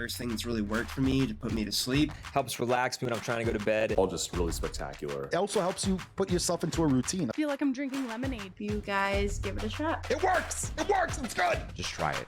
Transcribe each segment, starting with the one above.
first thing that's really worked for me to put me to sleep. Helps relax me when I'm trying to go to bed. All just really spectacular. It also helps you put yourself into a routine. I feel like I'm drinking lemonade. You guys give it a shot. It works! It works! It's good! Just try it.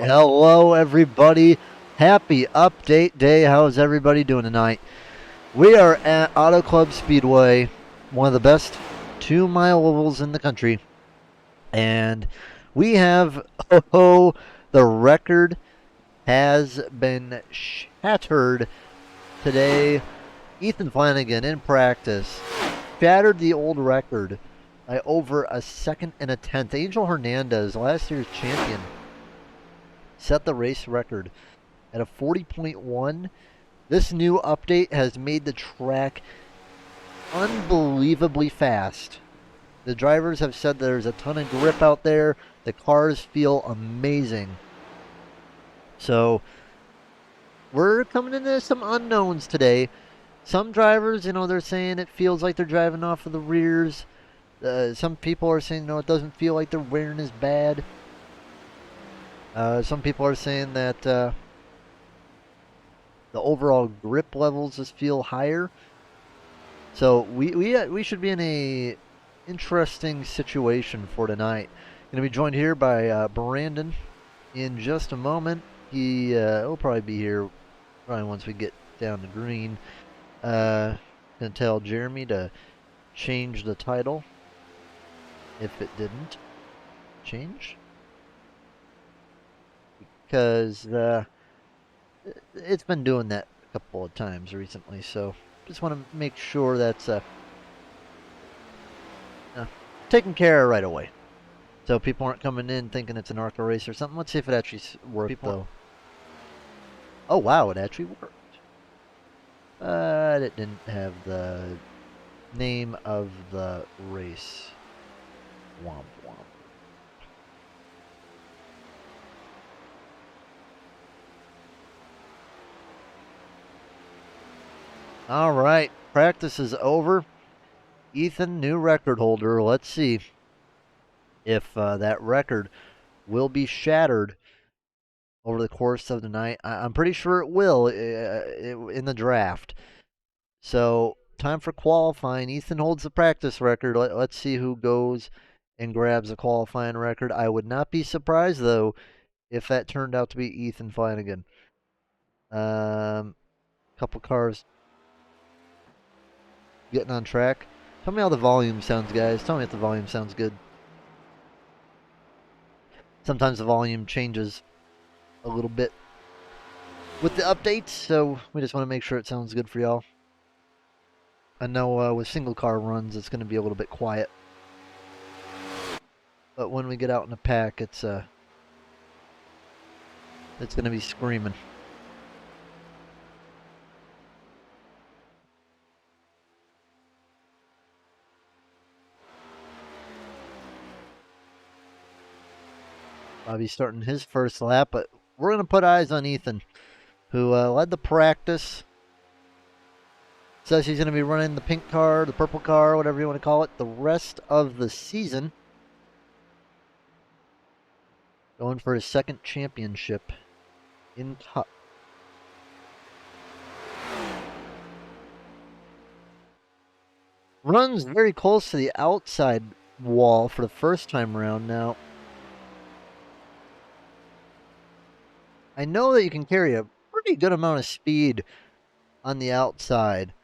Hello, everybody. Happy update day. How's everybody doing tonight? We are at Auto Club Speedway, one of the best 2-mile ovals in the country. And we have, the record has been shattered today. Ethan Flanagan in practice shattered the old record by over a second and a tenth. Angel Hernandez, last year's champion, set the race record at a 40.1. This new update has made the track unbelievably fast. The drivers have said there's a ton of grip out there. The cars feel amazing. So we're coming into some unknowns today. Some drivers, they're saying it feels like they're driving off of the rears. Some people are saying, it doesn't feel like they're wearing as bad. Some people are saying that the overall grip levels just feel higher. So we should be in a interesting situation for tonight. Going to be joined here by Brandon in just a moment. He'll probably be here once we get down to green. Going to tell Jeremy to change the title if it didn't change. Because it's been doing that a couple of times recently, so just want to make sure that's taken care of right away, so people aren't coming in thinking it's an ARCA race or something. Let's see if it actually worked though. Oh wow, it actually worked. But it didn't have the name of the race. Womp womp. All right, practice is over. Ethan, new record holder. Let's see if that record will be shattered over the course of the night. I'm pretty sure it will in the draft. So, time for qualifying. Ethan holds the practice record. Let's see who goes and grabs a qualifying record. I would not be surprised, though, if that turned out to be Ethan Flanagan. Couple cars getting on track. Tell me how the volume sounds, guys. Tell me if the volume sounds good. Sometimes the volume changes a little bit with the updates, so we just want to make sure it sounds good for y'all. I know with single car runs, it's going to be a little bit quiet. But when we get out in the pack, it's going to be screaming. Bobby's starting his first lap, but we're going to put eyes on Ethan, who led the practice. Says he's going to be running the pink car, the purple car, whatever you want to call it, the rest of the season. Going for his second championship in Cup. Runs very close to the outside wall for the first time around now. I know that you can carry a pretty good amount of speed on the outside.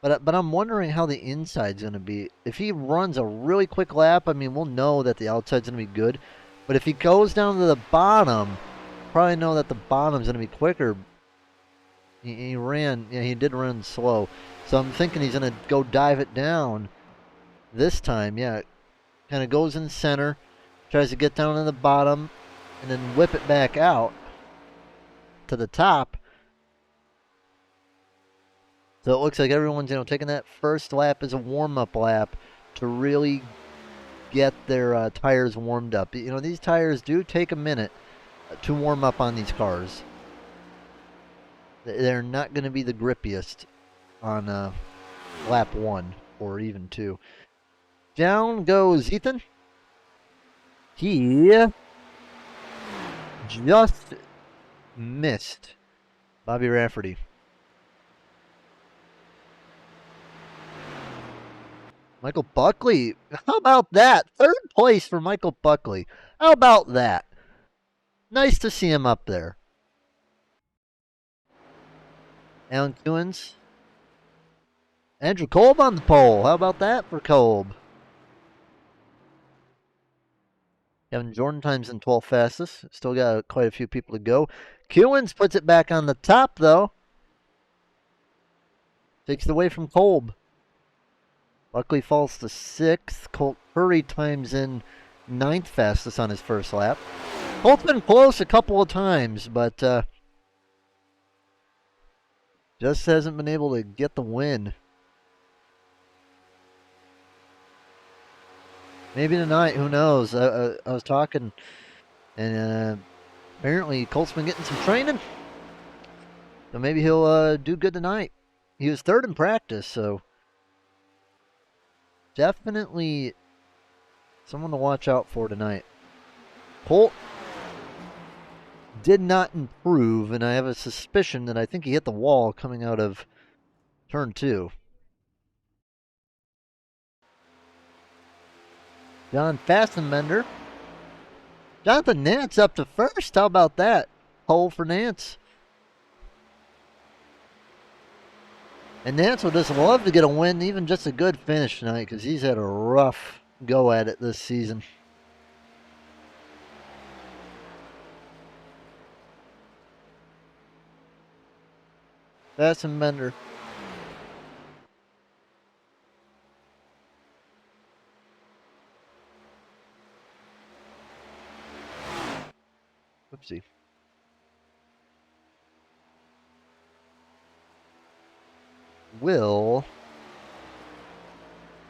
But I'm wondering how the inside's going to be. If he runs a really quick lap, I mean, we'll know that the outside's going to be good. But if he goes down to the bottom, probably know that the bottom's going to be quicker. He ran, yeah, he did run slow. So I'm thinking he's going to go dive it down this time. Yeah, kind of goes in center, tries to get down to the bottom, and then whip it back out to the top. So it looks like everyone's, taking that first lap as a warm-up lap to really get their tires warmed up. These tires do take a minute to warm up on these cars. They're not going to be the grippiest on lap 1 or even 2. Down goes Ethan. He just missed Bobby Rafferty. Michael Buckley, how about that? 3rd place for Michael Buckley. How about that? Nice to see him up there. Alan Kewins. Andrew Kolb on the pole. How about that for Kolb? Kevin Jordan times in 12th fastest. Still got quite a few people to go. Kewins puts it back on the top, though. Takes it away from Kolb. Buckley falls to 6th. Colt Curry times in 9th fastest on his first lap. Colt's been close a couple of times, but just hasn't been able to get the win. Maybe tonight, who knows? I was talking, and apparently Colt's been getting some training. So maybe he'll do good tonight. He was 3rd in practice, so definitely someone to watch out for tonight. Colt did not improve, and I have a suspicion that I think he hit the wall coming out of turn 2. John Fastenbender. Jonathan Nance up to 1st. How about that? Pole for Nance. And Nance would just love to get a win, even just a good finish tonight, because he's had a rough go at it this season. Fastenbender. Whoopsie. Will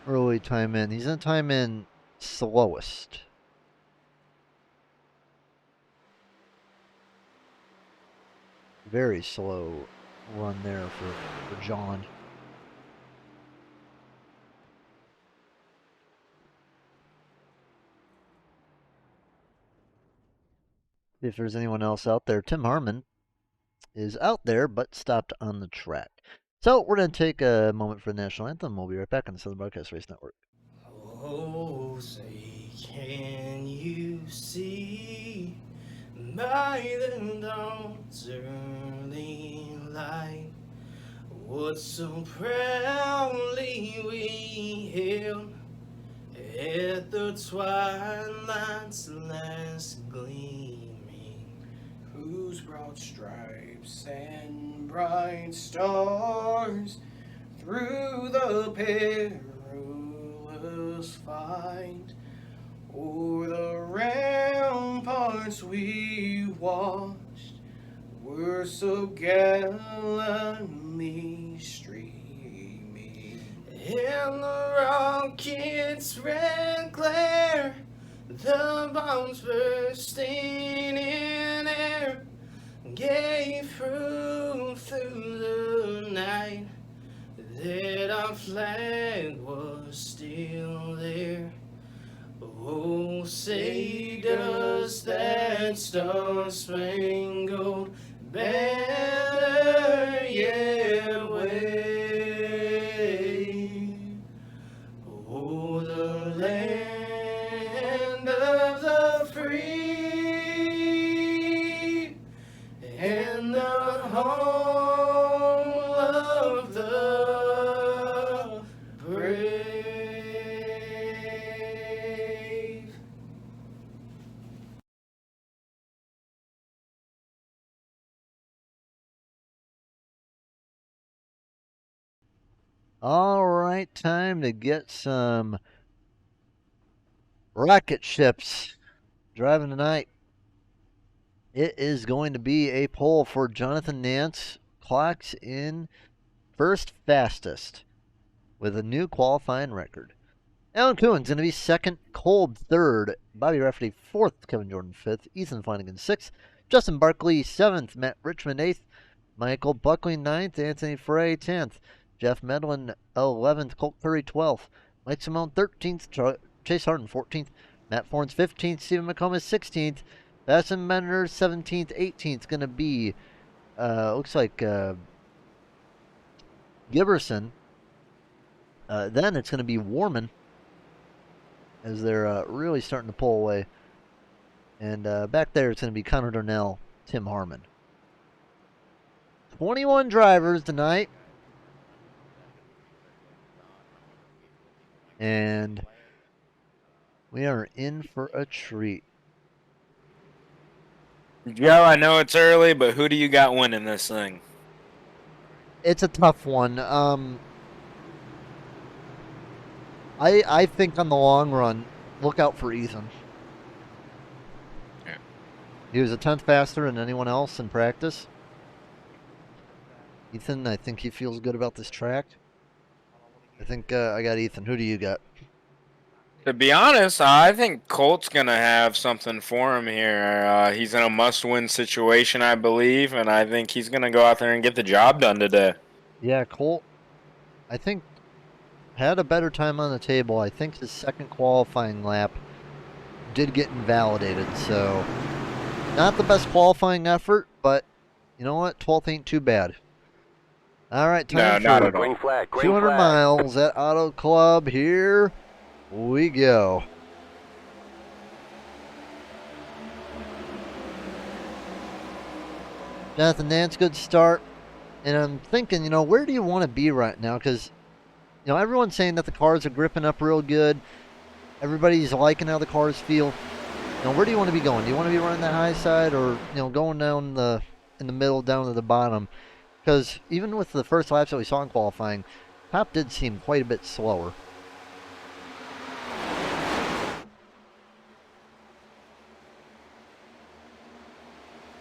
early time in. He's going to time in slowest. Very slow run there for John. If there's anyone else out there, Tim Harmon is out there but stopped on the track. So we're going to take a moment for the national anthem. We'll be right back on the Southern Broadcast Race Network. Oh, say, can you see by the dawn's early light what so proudly we hailed at the twilight's last gleaming, whose broad stripes and bright stars through the perilous fight o'er the ramparts we watched were so gallantly streaming, and the rocket's red glare, the bombs bursting in air, gave proof through the night that our flag was still there. Oh, say does that star-spangled banner yet wave? Oh, the land of the free and the home All right, time to get some rocket ships driving tonight. It is going to be a pole for Jonathan Nance. Clocks in first fastest with a new qualifying record. Alan Coon's going to be second, Kolb third, Bobby Rafferty fourth, Kevin Jordan fifth, Ethan Flanagan sixth, Justin Barkley seventh, Matt Richmond eighth, Michael Buckley ninth, Anthony Frey 10th, Jeff Medlin 11th, Colt Curry 12th, Mike Simone 13th, Chase Harden 14th, Matt Forns 15th, Stephen McComas 16th, Basson Menner 17th, 18th. Going to be, looks like Giberson. Then it's going to be Warman as they're really starting to pull away. And back there it's going to be Connor Darnell, Tim Harmon. 21 drivers tonight. And we are in for a treat. Joe, I know it's early, but who do you got winning this thing? It's a tough one. I think on the long run, look out for Ethan. Yeah. He was a tenth faster than anyone else in practice. Ethan, I think he feels good about this track. I think I got Ethan. Who do you got? To be honest, I think Colt's going to have something for him here. He's in a must-win situation, I believe, and I think he's going to go out there and get the job done today. Yeah, Colt, I think, had a better time on the table. I think his second qualifying lap did get invalidated, so not the best qualifying effort, but you know what? 12th ain't too bad. All right, time not for at all. Green flag. 200 miles at Auto Club. Here we go. Jonathan Nance, good start. And I'm thinking, where do you want to be right now? Because, everyone's saying that the cars are gripping up real good. Everybody's liking how the cars feel. Where do you want to be going? Do you want to be running that high side or, going down in the middle, down to the bottom? Because even with the first laps that we saw in qualifying, top did seem quite a bit slower.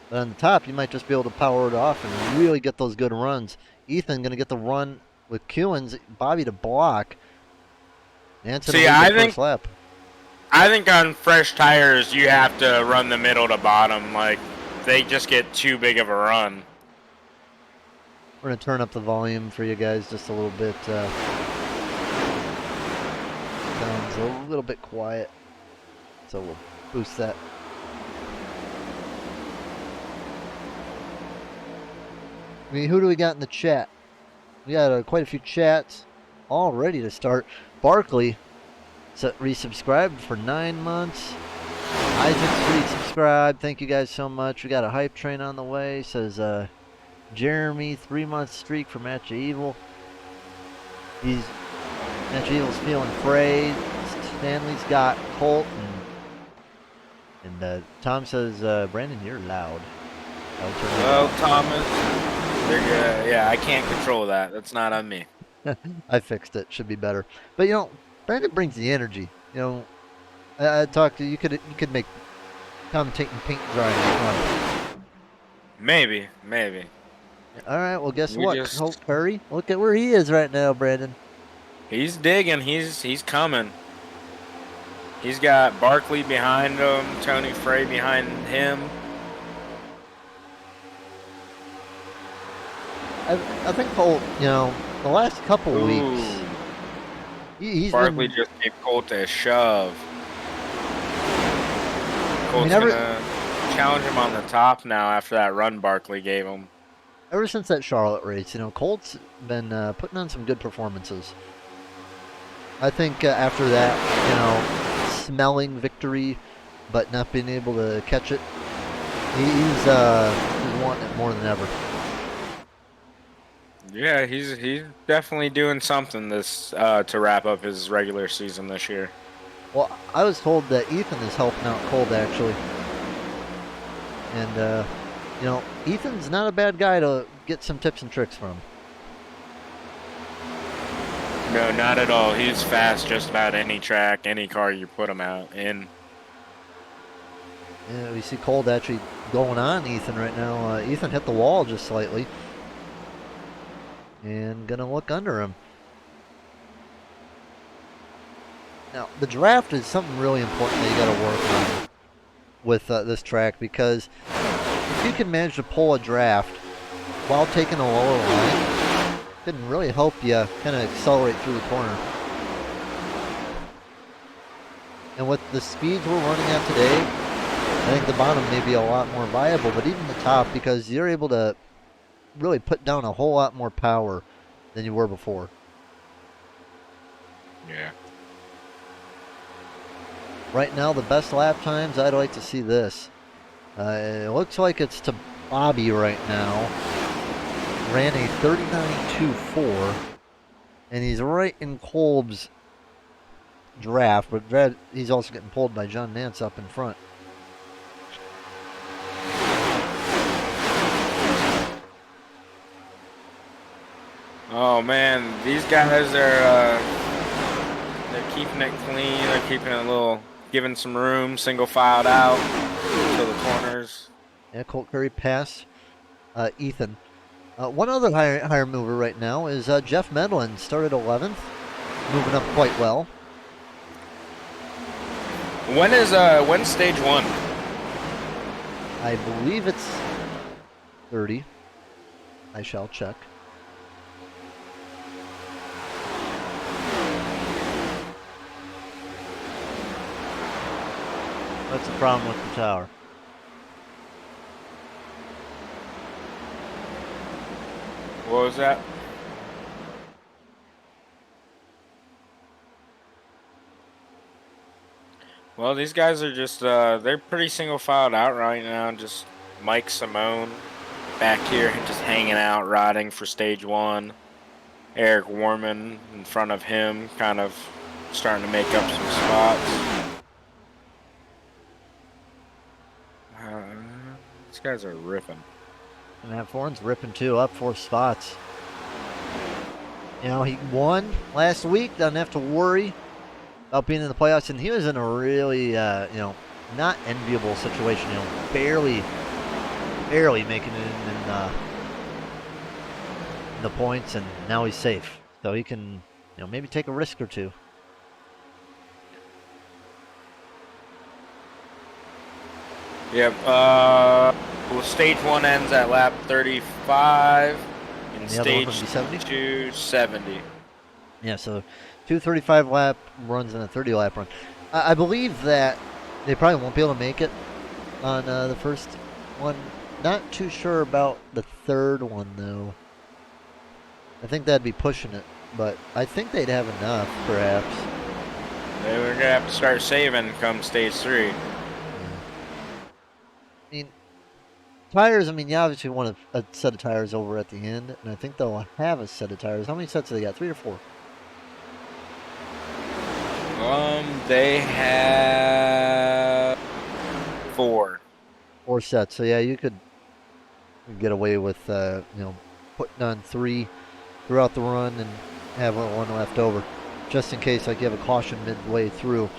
But on the top, you might just be able to power it off and really get those good runs. Ethan going to get the run with Kewins, Bobby to block. See, I think on fresh tires, you have to run the middle to bottom. Like, they just get too big of a run. We're going to turn up the volume for you guys just a little bit. Sounds a little bit quiet. So we'll boost that. I mean, who do we got in the chat? We got quite a few chats all ready to start. Barkley resubscribed for 9 months. Isaac's resubscribed. Thank you guys so much. We got a hype train on the way. Says Jeremy, 3-month streak for Match of Evil. Match of Evil's feeling frayed. Stanley's got Colt. And Tom says, Brandon, you're loud. Well, Thomas, yeah, I can't control that. That's not on me. I fixed it. Should be better. But Brandon brings the energy. I talked to you. Could make commentating paint drying fun. Maybe. All right. Well, guess what? Colt Curry. Look at where he is right now, Brandon. He's digging. He's coming. He's got Barkley behind him, Tony Frey behind him. I think Colt, the last couple weeks, he's Barkley been, just gave Colt a shove. Colt's gonna challenge him on the top now after that run Barkley gave him. Ever since that Charlotte race, Colt's been putting on some good performances. I think after that, smelling victory, but not being able to catch it, he's wanting it more than ever. Yeah, he's definitely doing something this to wrap up his regular season this year. Well, I was told that Ethan is helping out Colt actually, and Ethan's not a bad guy to get some tips and tricks from. No, not at all. He's fast just about any track, any car you put him out in. Yeah, we see Colt actually going on Ethan right now. Ethan hit the wall just slightly. And gonna look under him. Now, the draft is something really important that you gotta work on with this track, because if you can manage to pull a draft while taking a lower line, it can really help you kind of accelerate through the corner. And with the speeds we're running at today, I think the bottom may be a lot more viable, but even the top, because you're able to really put down a whole lot more power than you were before. Yeah. Right now, the best lap times, I'd like to see this. It looks like it's to Bobby right now. Ran a 39.24, and he's right in Kolb's draft, but he's also getting pulled by John Nance up in front. Oh man, these guys are they're keeping it clean. They're keeping it a little, giving some room, single filed out to the corners. Yeah, Colt Curry passed Ethan. One other higher mover right now is Jeff Medlin, started 11th, moving up quite well. When's stage 1? I believe it's 30. I shall check. What's the problem with the tower? What was that? Well, these guys are just, they're pretty single filed out right now. Just Mike Simone back here just hanging out, riding for stage 1. Eric Warman in front of him, kind of starting to make up some spots. These guys are ripping. And Matt Foran's ripping too, up 4 spots. You know, he won last week, doesn't have to worry about being in the playoffs, and he was in a really, you know, not enviable situation. You know, barely making it in the points, and now he's safe, so he can, you know, maybe take a risk or two. Yep. Well, stage 1 ends at lap 35, and the other one would stage be 70? 2 70. Yeah, so 2:35 lap runs and a 30 lap run. I believe that they probably won't be able to make it on the first one. Not too sure about the third one though. I think that'd be pushing it, but I think they'd have enough, perhaps. They were gonna have to start saving come stage 3. I mean, tires. I mean, you obviously want a set of tires over at the end, and I think they'll have a set of tires. How many sets do they got? 3 or 4? They have 4. 4 sets. So yeah, you could get away with you know, putting on 3 throughout the run and have 1 left over, just in case like you have a caution midway through.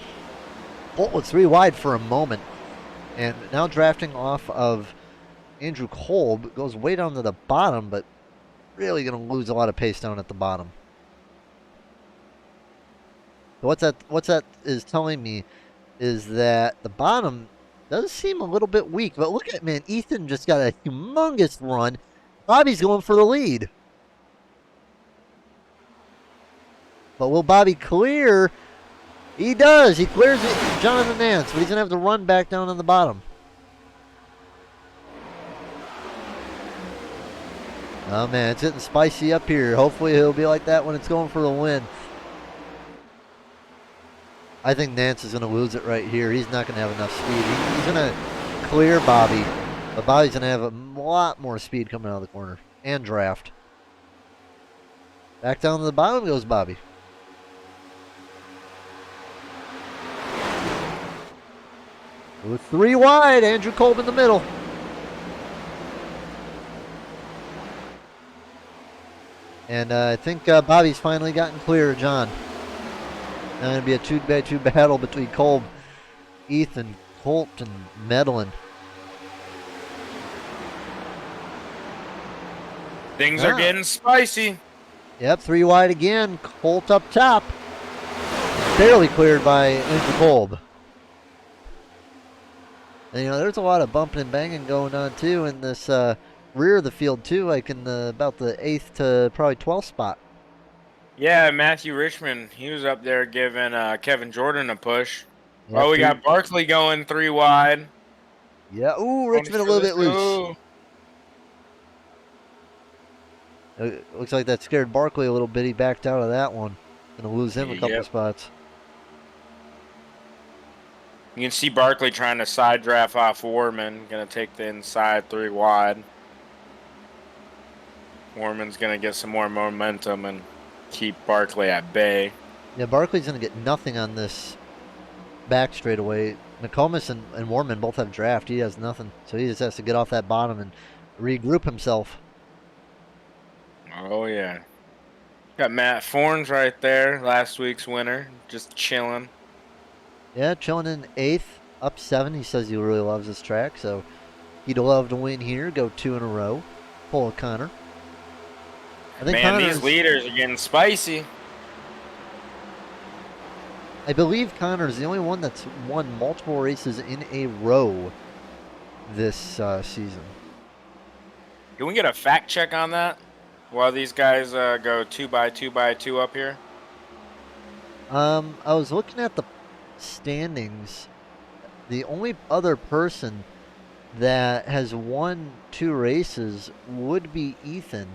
Colt was 3 wide for a moment, and now drafting off of Andrew Kolb, goes way down to the bottom, but really going to lose a lot of pace down at the bottom. So what's that is telling me is that the bottom does seem a little bit weak, but look at, man, Ethan just got a humongous run. Bobby's going for the lead. But will Bobby clear? He does. He clears it, Jonathan Nance, but he's going to have to run back down on the bottom. Oh, man, it's getting spicy up here. Hopefully he'll be like that when it's going for the win. I think Nance is going to lose it right here. He's not going to have enough speed. He's going to clear Bobby, but Bobby's going to have a lot more speed coming out of the corner and draft. Back down to the bottom goes Bobby. With 3 wide, Andrew Kolb in the middle. And I think Bobby's finally gotten clear, John. Now going to be a 2-by-2 battle between Kolb, Ethan, Colt, and Medlin. Things are getting spicy. Yep, 3 wide again. Colt up top. Barely cleared by Andrew Kolb. And, you know, there's a lot of bumping and banging going on, too, in this rear of the field, too, like in about the 8th to probably 12th spot. Yeah, Matthew Richmond, he was up there giving Kevin Jordan a push. Yep, Oh, we got Barkley going 3 wide. Yeah, ooh, Richmond a little bit loose. It looks like that scared Barkley a little bit. He backed out of that one. Gonna lose him a couple spots. You can see Barkley trying to side draft off Warman. Gonna take the inside 3 wide. Warman's gonna get some more momentum and keep Barkley at bay. Yeah, Barkley's gonna get nothing on this back straightaway. McComas and Warman both have draft. He has nothing. So he just has to get off that bottom and regroup himself. Oh, yeah. Got Matt Forns right there, last week's winner, just chilling. Yeah, chilling in 8th, up 7. He says he really loves this track, so he'd love to win here, go 2 in a row, pull a Connor. I think Man, these leaders are getting spicy. I believe Connor's the only one that's won multiple races in a row this season. Can we get a fact check on that? While these guys go 2x2x2 up here? I was looking at the standings. The only other person that has won 2 races would be Ethan.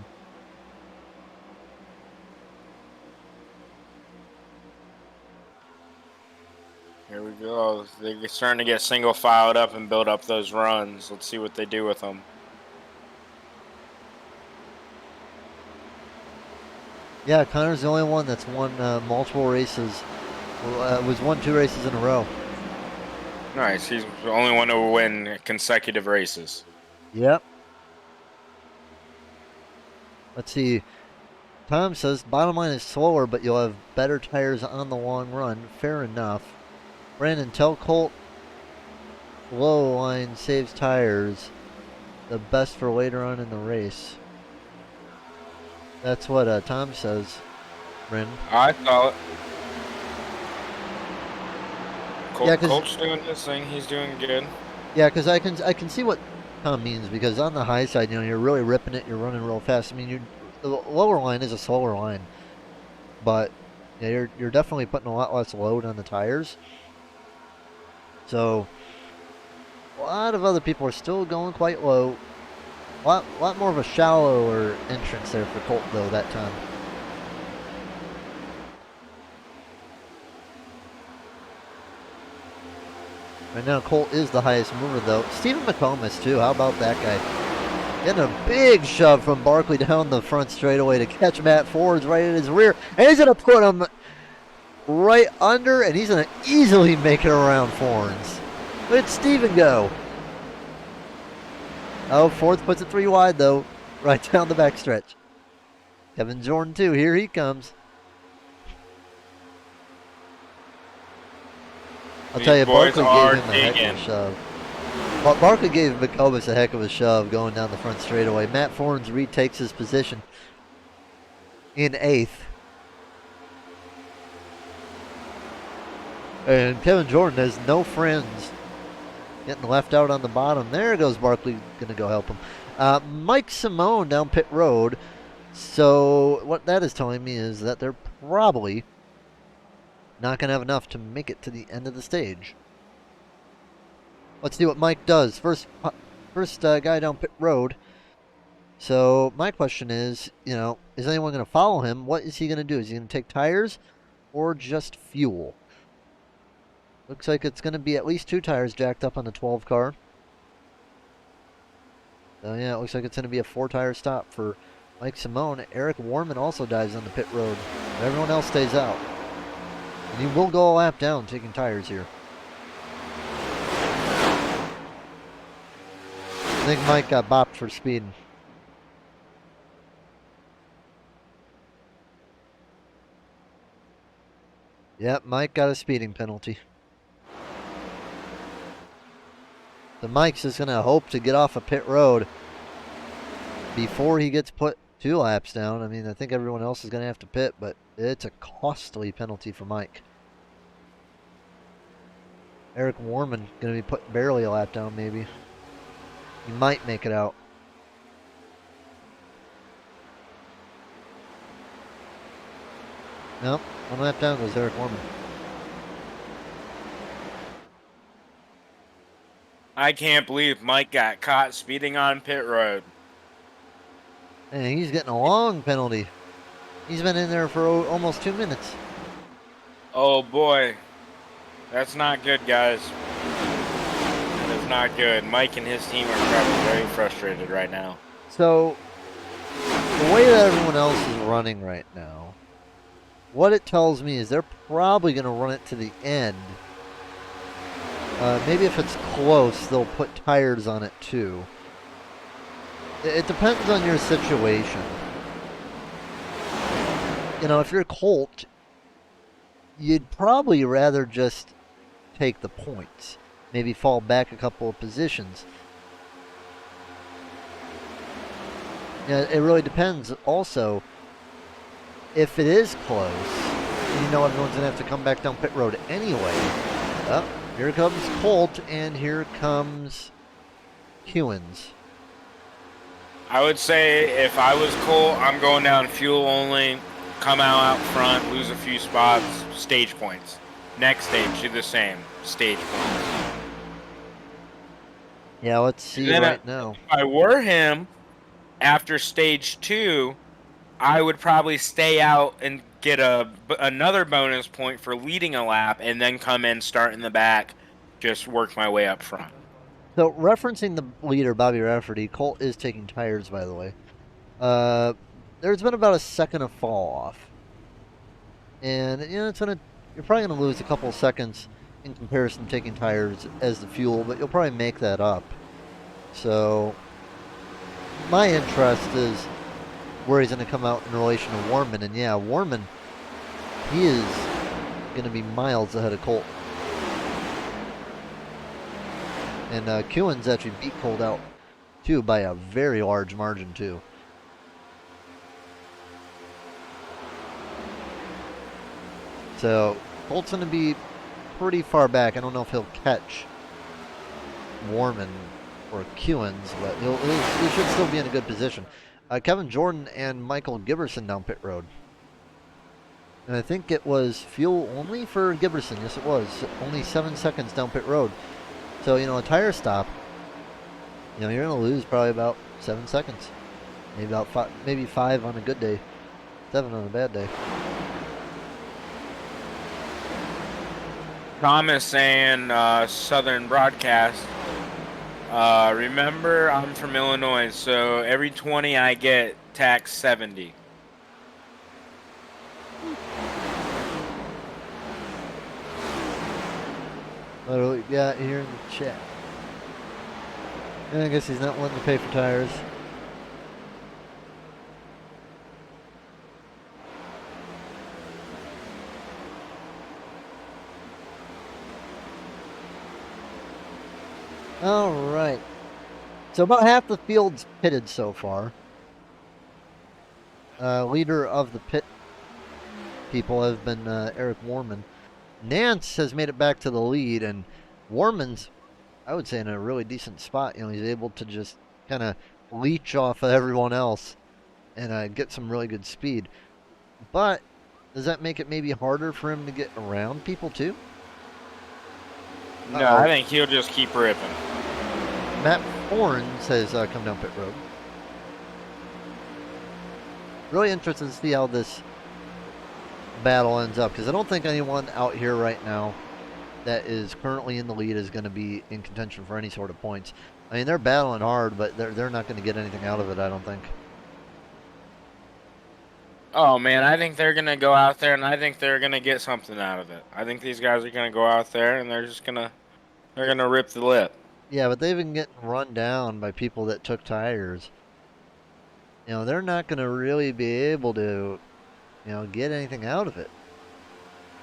Here we go. They're starting to get single filed up and build up those runs. Let's see what they do with them. Yeah, Connor's the only one that's won multiple races. Was won 2 races in a row. Nice. He's the only one to win consecutive races. Yep. Let's see. Tom says, bottom line is slower, but you'll have better tires on the long run. Fair enough. Brandon, tell Colt low line saves tires. The best for later on in the race. That's what Tom says, Brandon. I saw it. Yeah, Colt's doing his thing. He's doing good. Yeah, because I can see what Tom means, because on the high side, you know, you're really ripping it. You're running real fast. I mean, the lower line is a slower line, but yeah, you're definitely putting a lot less load on the tires. So a lot of other people are still going quite low. A lot more of a shallower entrance there for Colt, though, that time. Right now, Colt is the highest mover, though. Stephen McComas, too. How about that guy? Getting a big shove from Barkley down the front straightaway to catch Matt Ford's right in his rear. And he's going to put him right under, and he's going to easily make it around Forns. Let Stephen go. Oh, Ford puts it 3 wide, though, right down the backstretch. Kevin Jordan, too. Here he comes. I'll tell you, Barkley gave him a heck of a shove. Barkley gave McComas a heck of a shove going down the front straightaway. Matt Forns retakes his position in 8th. And Kevin Jordan has no friends. Getting left out on the bottom. There goes Barkley, going to go help him. Mike Simone down pit road. So what that is telling me is that they're probably not going to have enough to make it to the end of the stage. Let's see what Mike does. First guy down pit road. So my question is, you know, is anyone going to follow him? What is he going to do? Is he going to take tires or just fuel? Looks like it's going to be at least 2 tires jacked up on the 12 car. So yeah, it looks like it's going to be a 4-tire stop for Mike Simone. Eric Warman also dives on the pit road. Everyone else stays out. And he will go a lap down taking tires here. I think Mike got bopped for speeding. Yep, Mike got a speeding penalty. So Mike's just going to hope to get off a pit road before he gets put 2 laps down. I mean, I think everyone else is going to have to pit, but it's a costly penalty for Mike. Eric Warman going to be put barely a lap down, maybe. He might make it out. Nope, 1 lap down goes Eric Warman. I can't believe Mike got caught speeding on pit road. And he's getting a long penalty. He's been in there for almost 2 minutes. Oh boy. That's not good, guys. That is not good. Mike and his team are probably very frustrated right now. So, the way that everyone else is running right now, what it tells me is they're probably going to run it to the end. Maybe if it's close, they'll put tires on it too. It depends on your situation. You know, if you're Colt, you'd probably rather just take the points. Maybe fall back a couple of positions. Yeah, it really depends also. If it is close, you know everyone's going to have to come back down pit road anyway. Oh, here comes Colt, and here comes Hewins. I would say if I was Cole, I'm going down fuel only, come out front, lose a few spots, stage points. Next stage, do the same, stage points. Yeah, let's see Then right now. If I were him, after stage 2, I would probably stay out and get another bonus point for leading a lap, and then come in, start in the back, just work my way up front. So, referencing the leader, Bobby Rafferty, Colt is taking tires, by the way. There's been about a second of fall off. And, you know, you're probably going to lose a couple of seconds in comparison to taking tires as the fuel, but you'll probably make that up. So, my interest is where he's going to come out in relation to Warman. And yeah, Warman, he is going to be miles ahead of Colt. And Kewins actually beat Colt out, too, by a very large margin, too. So, Colt's going to be pretty far back. I don't know if he'll catch Warman or Kewins, but he should still be in a good position. Kevin Jordan and Michael Giberson down pit road. And I think it was fuel only for Giberson. Yes, it was. Only 7 seconds down pit road. So, you know, a tire stop, you know, you're going to lose probably about 7 seconds. Maybe about 5, maybe 5 on a good day. 7 on a bad day. Thomas saying, Southern Broadcast. Remember, I'm from Illinois, so every 20 I get tax 70. What we got here in the chat? I guess he's not wanting to pay for tires. All right. So about half the field's pitted so far. Leader of the pit people has been Eric Warman. Nance has made it back to the lead, and Warman's, I would say, in a really decent spot. You know, he's able to just kind of leech off of everyone else and get some really good speed. But does that make it maybe harder for him to get around people too? No, I think he'll just keep ripping. Matt Horns has come down pit road. Really interested to see how this battle ends up, because I don't think anyone out here right now that is currently in the lead is going to be in contention for any sort of points. I mean, they're battling hard, but they're not going to get anything out of it, I don't think. Oh man, I think they're gonna go out there, and I think they're gonna get something out of it. I think these guys are gonna go out there, and they're gonna rip the lip. Yeah, but they've been getting run down by people that took tires. You know, they're not going to really be able to, you know, get anything out of it.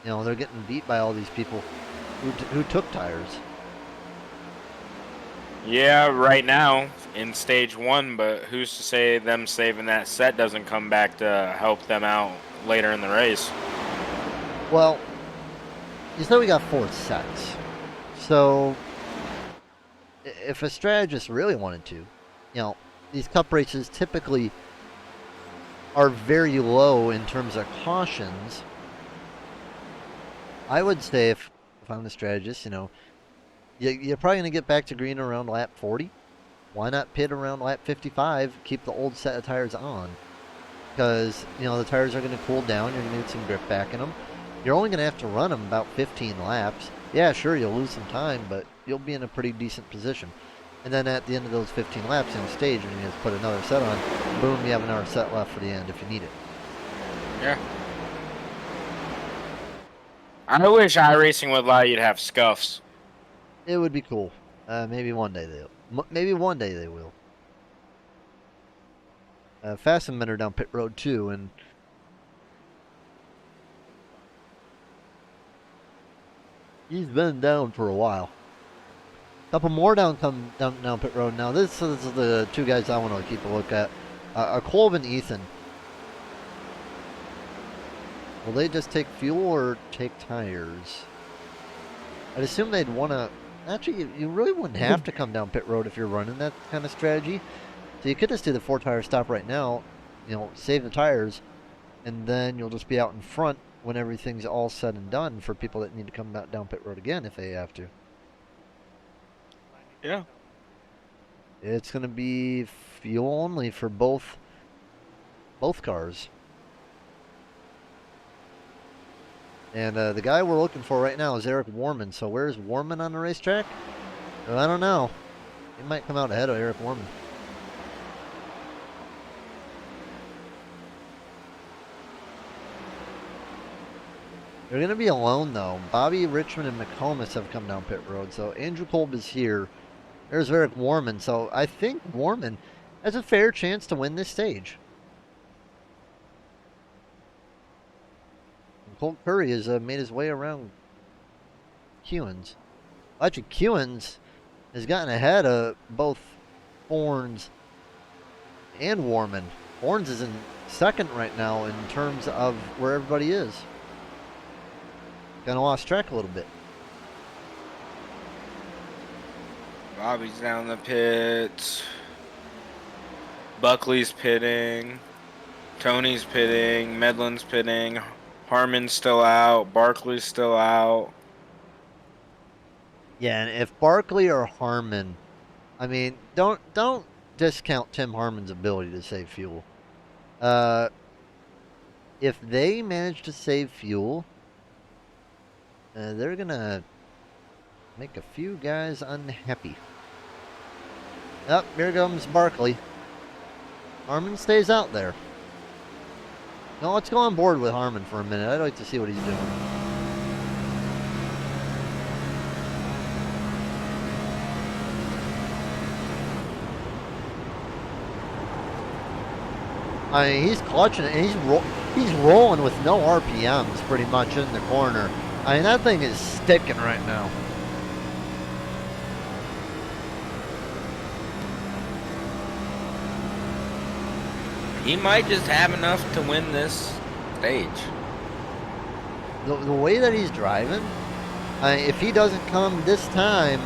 You know, they're getting beat by all these people who took tires. Yeah, right now in stage 1, but who's to say them saving that set doesn't come back to help them out later in the race? Well, you said we got 4 sets. So, if a strategist really wanted to, you know, these cup races typically are very low in terms of cautions. I would say if I'm the strategist, you know, you're probably going to get back to green around lap 40. Why not pit around lap 55, keep the old set of tires on? Because, you know, the tires are going to cool down, you're going to need some grip back in them. You're only going to have to run them about 15 laps. Yeah, sure, you'll lose some time, but you'll be in a pretty decent position. And then at the end of those 15 laps in the stage, when you just put another set on, boom, you have another set left for the end if you need it. Yeah. I wish iRacing would allow you to have scuffs. It would be cool. Maybe one day they will. Fastenmen are down pit road too, and he's been down for a while. Couple more down pit road now. This is the 2 guys I want to keep a look at. Kolb and Ethan. Will they just take fuel or take tires? I'd assume they'd want to. Actually, you really wouldn't have to come down pit road if you're running that kind of strategy. So you could just do the 4-tire stop right now, you know, save the tires, and then you'll just be out in front when everything's all said and done for people that need to come down pit road again if they have to. Yeah. It's going to be fuel only for both cars. And the guy we're looking for right now is Eric Warman. So where's Warman on the racetrack? Well, I don't know. He might come out ahead of Eric Warman. They're going to be alone, though. Bobby, Richmond, and McComas have come down pit road. So Andrew Kolb is here. There's Eric Warman. So I think Warman has a fair chance to win this stage. Colt Curry has made his way around Kewins. Actually, Kewins has gotten ahead of both Horns and Warman. Horns is in second right now in terms of where everybody is. Kind of lost track a little bit. Bobby's down the pits. Buckley's pitting. Tony's pitting. Medlin's pitting. Harmon's still out. Barkley's still out. Yeah, and if Barkley or Harmon, I mean, don't discount Tim Harmon's ability to save fuel. If they manage to save fuel, they're gonna make a few guys unhappy. Up, here comes Barkley. Harmon stays out there. No, let's go on board with Harmon for a minute. I'd like to see what he's doing. I mean, he's clutching it, and he's rolling with no RPMs pretty much in the corner. I mean, that thing is sticking right now. He might just have enough to win this stage. The way that he's driving, if he doesn't come this time,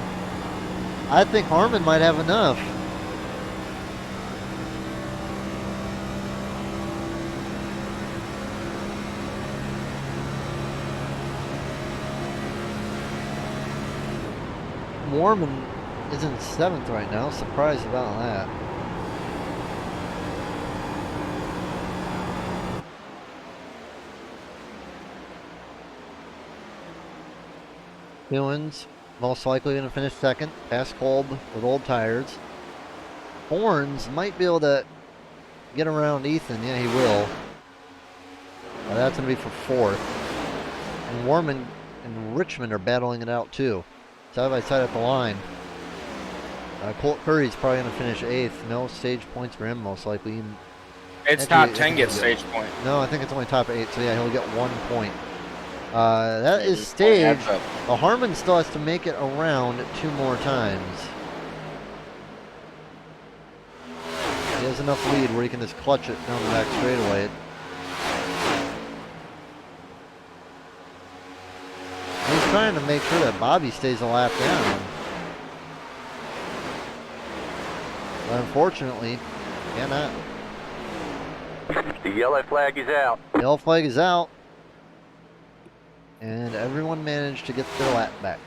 I think Harmon might have enough. Warman is in 7th right now. Surprised about that. Kewins, most likely going to finish 2nd. Past Kolb with old tires. Horns might be able to get around Ethan. Yeah, he will. That's going to be for 4th. And Warman and Richmond are battling it out too. Side by side at the line. Colt Curry's probably going to finish 8th. No stage points for him, most likely. It's top 10 gets stage point. No, I think it's only top 8, so yeah, he'll get 1 point. That is Just stage. adds up. The Harmon still has to make it around 2 more times. He has enough lead where he can just clutch it down the back straightaway. He's trying to make sure that Bobby stays a lap down. But unfortunately, cannot. The yellow flag is out. Yellow flag is out. And everyone managed to get their lap back.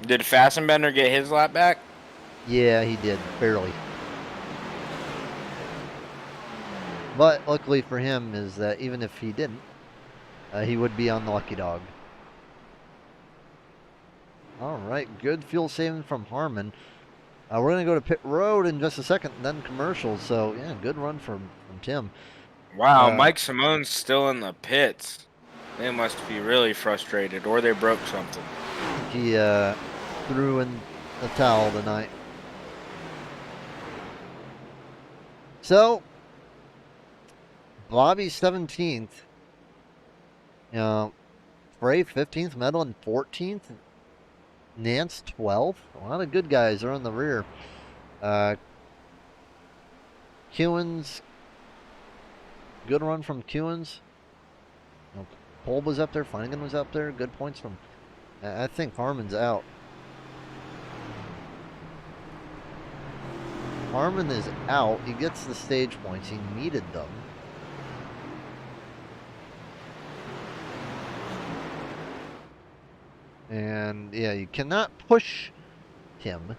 Did Fassenbender get his lap back? Yeah, he did, barely. But luckily for him is that even if he didn't, he would be on the lucky dog. All right, good fuel saving from Harmon. We're going to go to pit road in just a second, then commercials. So, yeah, good run from Tim. Wow, Mike Simone's still in the pits. They must be really frustrated, or they broke something. He threw in the towel tonight. So, Bobby 17th. You know, Frey 15th, Medal in 14th. Nance 12th. A lot of good guys are in the rear. Kewins. Good run from Kewins. You know, Kolb was up there. Flanagan was up there. Good points from... I think Harmon's out. Harmon is out. He gets the stage points. He needed them. And, yeah, you cannot push Tim.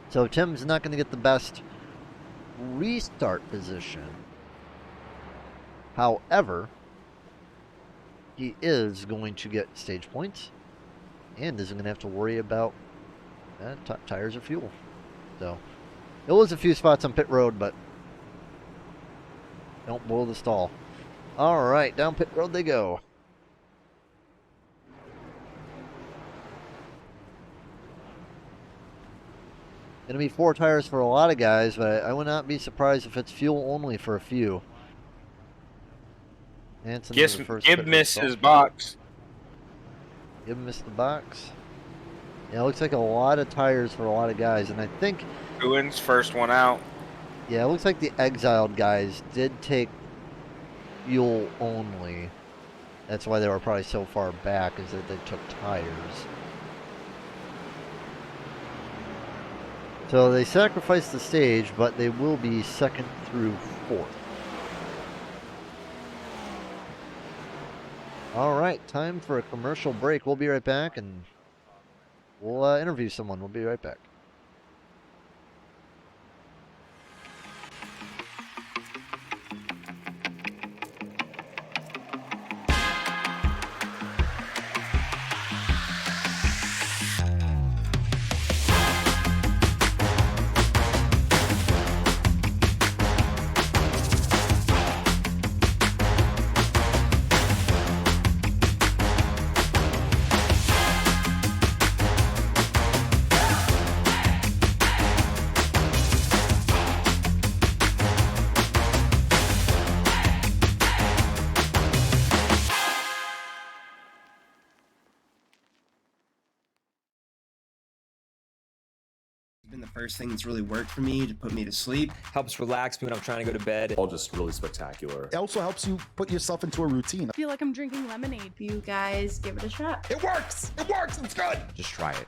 So Tim's not going to get the best restart position. However, he is going to get stage points and isn't going to have to worry about tires or fuel. So, it was a few spots on pit road, but don't blow the stall. All right, down pit road they go. Going to be 4 tires for a lot of guys, but I would not be surprised if it's fuel only for a few. Hanson is the first Gibb missed his box. Gibb missed the box. Yeah, it looks like a lot of tires for a lot of guys, and I think... Kewins first one out. Yeah, it looks like the exiled guys did take fuel only. That's why they were probably so far back, is that they took tires. So they sacrificed the stage, but they will be 2nd through 4th. All right, time for a commercial break. We'll be right back, and we'll interview someone. We'll be right back. Been the first thing that's really worked for me to put me to sleep. Helps relax me when I'm trying to go to bed. All just really spectacular. It also helps you put yourself into a routine. I feel like I'm drinking lemonade. You guys give it a shot. It works! It works! It's good! Just try it.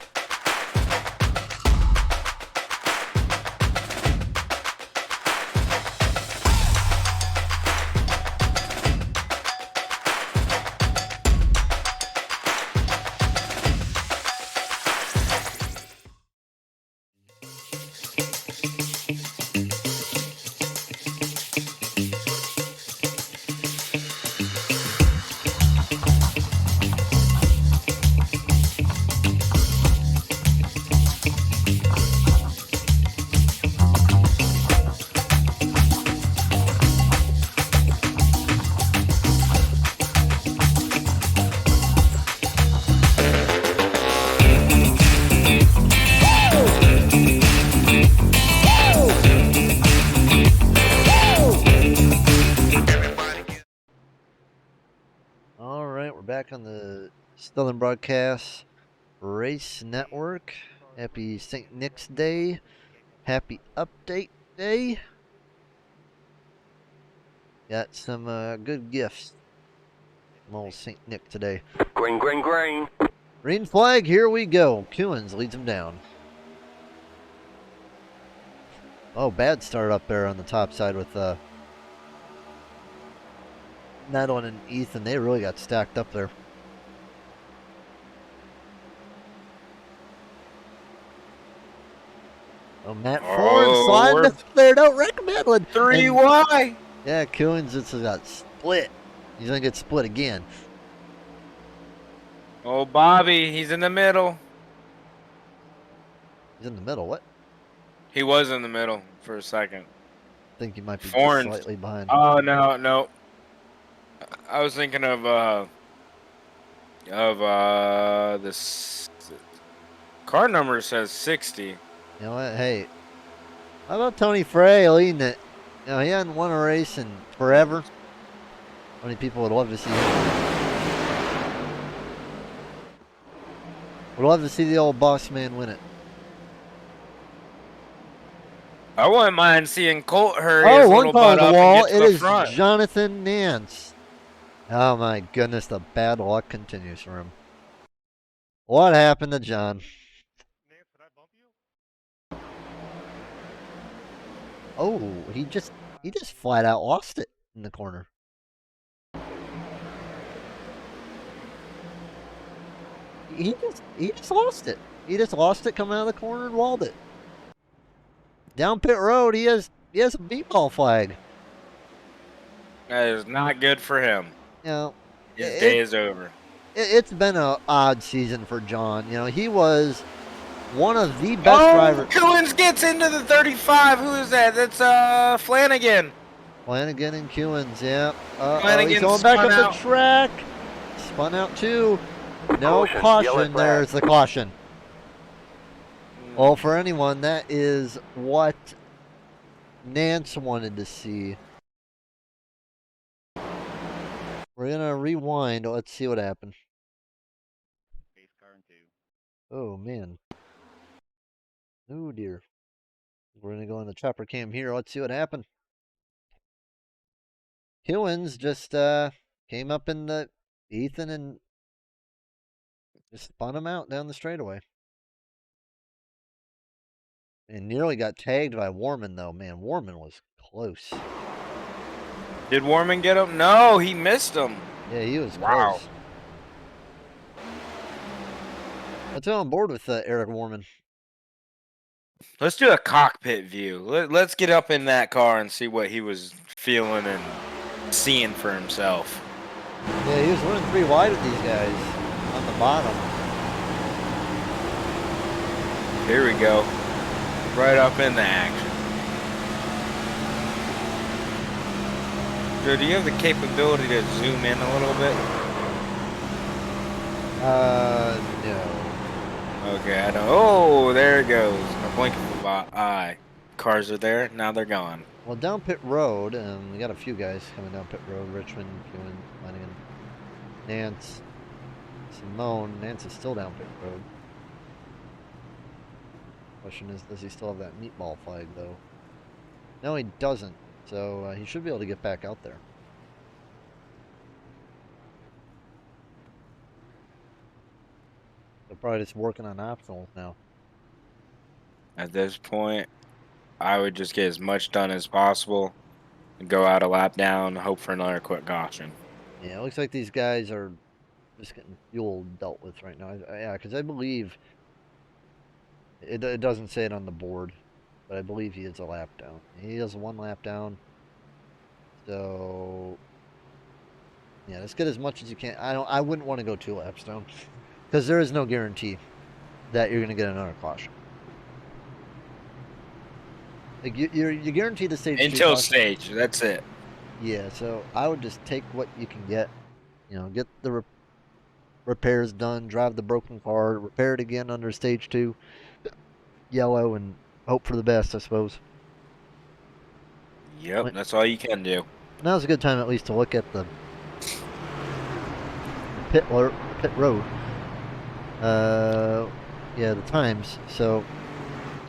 back on the Southern Broadcast Race Network. Happy St. Nick's Day. Happy Update Day. Got some good gifts from old St. Nick today. Green, green, green. Green flag, here we go. Kewins leads him down. Oh, bad start up there on the top side with Madeline and Ethan. They really got stacked up there. Oh, Matt Ford sliding the cleared out Rick Madeline. 3Y. Yeah, Kewins just got split. He's going to get split again. Oh, Bobby, he's in the middle. He's in the middle. What? He was in the middle for a second. I think he might be just Foreign. slightly behind. Oh, no. I was thinking of this car number says 60. You know what? Hey, how about Tony Frey leading it? You know, he hadn't won a race in forever. How many people would love to see him? Would love to see the old boss man win it. I wouldn't mind seeing Colt hurry Oh, his one little car on butt the up wall. and get It to the is front. Jonathan Nance. Oh my goodness, the bad luck continues for him. What happened to John? Oh, he just flat out lost it in the corner. He just lost it. He just lost it coming out of the corner and walled it. Down pit road, he has a B-ball flag. That is not good for him. You know, His day is over. It's been an odd season for John. You know, he was one of the best drivers. Kewins gets into the 35. Who is that? That's Flanagan. Flanagan and Kewins, yeah. Flanagan He's going back spun up out. the track. Spun out too. No Caution, yellow caution. flag. There's the caution. Well, for anyone, that is what Nance wanted to see. We're gonna rewind. Let's see what happened. Oh man. Oh dear. We're gonna go in the chopper cam here. Let's see what happened. Kewins just came up in the Ethan and just spun him out down the straightaway. And nearly got tagged by Warman though. Man, Warman was close. Did Warman get him? No, he missed him. Yeah, he was Wow. close. Let's go on board with Eric Warman. Let's do a cockpit view. Let's get up in that car and see what he was feeling and seeing for himself. Yeah, he was running 3 wide with these guys on the bottom. Here we go. Right up in the action. Joe, do you have the capability to zoom in a little bit? No. Okay, I don't. Oh, there it goes. A blink of an eye. Cars are there. Now they're gone. Well, down pit road, we got a few guys coming down pit road. Richmond, Kewin, Flanagan, Nance, Simone. Nance is still down pit road. Question is, does he still have that meatball flag, though? No, he doesn't. So he should be able to get back out there. They're probably just working on optionals now. At this point, I would just get as much done as possible and go out a lap down, hope for another quick caution. Yeah, it looks like these guys are just getting fuel dealt with right now. Yeah, because I believe it doesn't say it on the board, but I believe he is a lap down. He has 1 lap down. So yeah, let's get as much as you can. I wouldn't want to go 2 laps down because there is no guarantee that you're going to get another caution. Like you're guaranteed to stage Until caution. stage, that's it. Yeah, so I would just take what you can get. You know, get the repairs done, drive the broken car, repair it again under stage 2, yellow, and hope for the best, I suppose. Yep, that's all you can do. Now's a good time at least to look at the pit road. Yeah, the times. So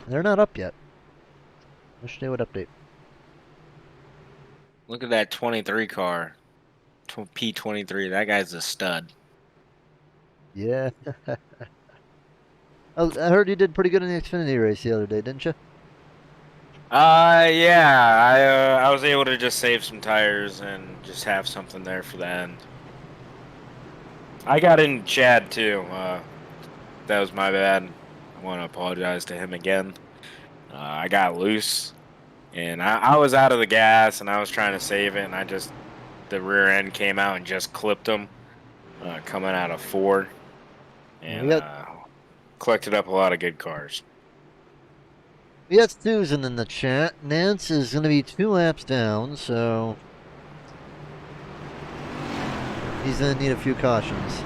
they're not up yet. Wish they would update. Look at that 23 car. P23. That guy's a stud. Yeah. I heard you did pretty good in the Xfinity race the other day, didn't you? Yeah. I was able to just save some tires and just have something there for the end. I got in Chad too. That was my bad. I want to apologize to him again. I got loose, and I was out of the gas, and I was trying to save it, and the rear end came out and just clipped him, coming out of 4, and collected up a lot of good cars. We got Susan in the chat. Nance is going to be 2 laps down, so he's going to need a few cautions.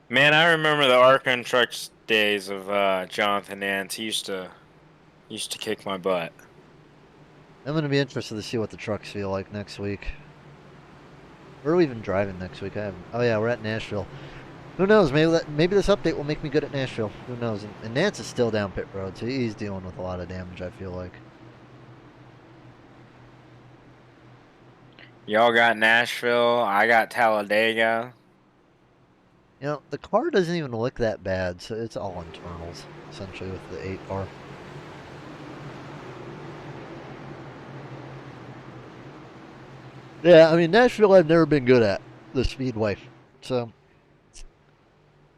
Man, I remember the Archon Trucks days of Jonathan Nance. He used to kick my butt. I'm going to be interested to see what the trucks feel like next week. Where are we even driving next week? Oh yeah, we're at Nashville. Who knows? Maybe this update will make me good at Nashville. Who knows? And Nance is still down pit road, so he's dealing with a lot of damage, I feel like. Y'all got Nashville. I got Talladega. You know, the car doesn't even look that bad, so it's all internals, essentially, with the 8 car. Yeah, I mean, Nashville I've never been good at, the Speedway. So,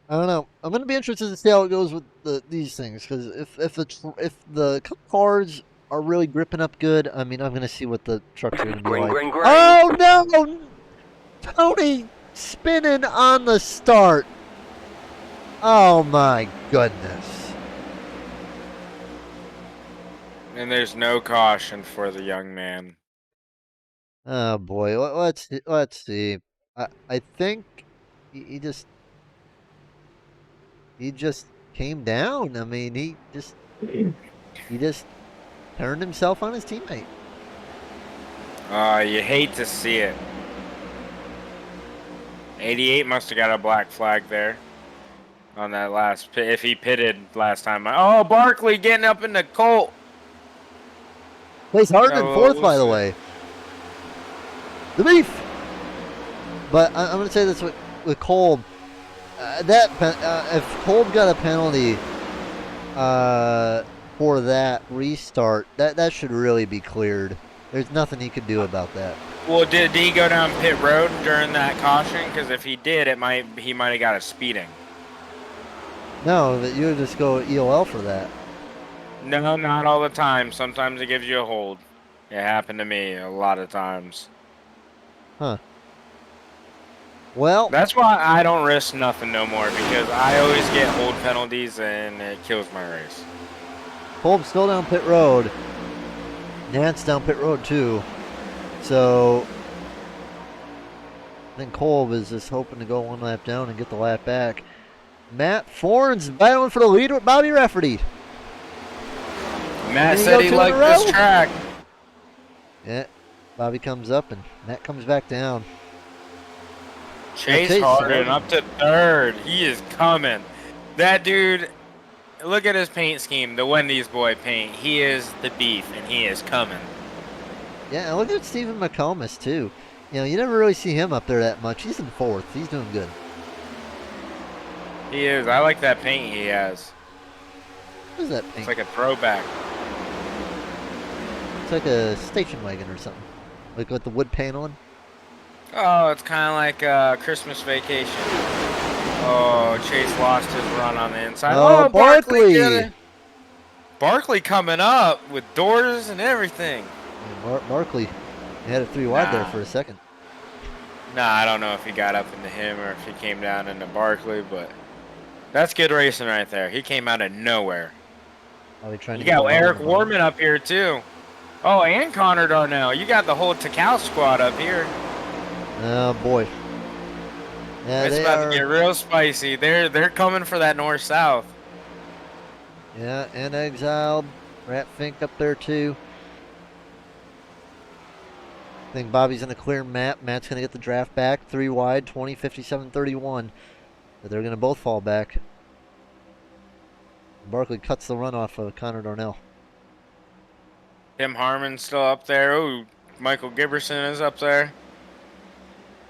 I don't know. I'm going to be interested to see how it goes with these things, because if the cars are really gripping up good, I mean, I'm going to see what the trucks are going to be like. Green. Oh, no! Tony spinning on the start. Oh, my goodness. And there's no caution for the young man. Oh, boy. Let's see. I think he just came down. I mean, he just turned himself on his teammate. You hate to see it. 88 must have got a black flag there on that last pit. If he pitted last time. Oh, Barkley getting up in the Colt. Plays hard in fourth, by the way. The beef. But I'm going to say this with Kolb. If Kolb got a penalty for that restart, that should really be cleared. There's nothing he could do about that. Well, did he go down pit road during that caution? Because if he did, he might have got a speeding. No, you would just go EOL for that. No, not all the time. Sometimes it gives you a hold. It happened to me a lot of times. Huh. Well, that's why I don't risk nothing no more, because I always get hold penalties and it kills my race. Kolb's still down pit road. Nance down pit road too. So I think Kolb is just hoping to go 1 lap down and get the lap back. Matt Forns battling for the lead with Bobby Rafferty. Matt said he liked this track. Yeah, Bobby comes up and Matt comes back down. Chase Harden up to 3rd. He is coming. That dude, look at his paint scheme, the Wendy's boy paint. He is the beef, and he is coming. Yeah, and look at Stephen McComas, too. You know, you never really see him up there that much. He's in 4th. He's doing good. He is. I like that paint he has. What is that paint? It's like a throwback. It's like a station wagon or something. Like with the wood paneling. Oh, it's kind of like Christmas Vacation. Oh, Chase lost his run on the inside. Oh, Barkley! Barkley coming up with doors and everything. Barkley had it 3 wide there for a second. Nah, I don't know if he got up into him or if he came down into Barkley, but that's good racing right there. He came out of nowhere. You got Eric Warman up here, too. Oh, and Connor Darnell. You got the whole Takal squad up here. Oh, boy. Yeah, it's about to get real spicy. They're coming for that north-south. Yeah, and Exiled. Rat Fink up there, too. I think Bobby's going to clear Matt. Matt's going to get the draft back. 3 wide, 20, 57, 31. But they're going to both fall back. Barkley cuts the run off of Connor Darnell. Tim Harmon's still up there. Ooh, Michael Giberson is up there.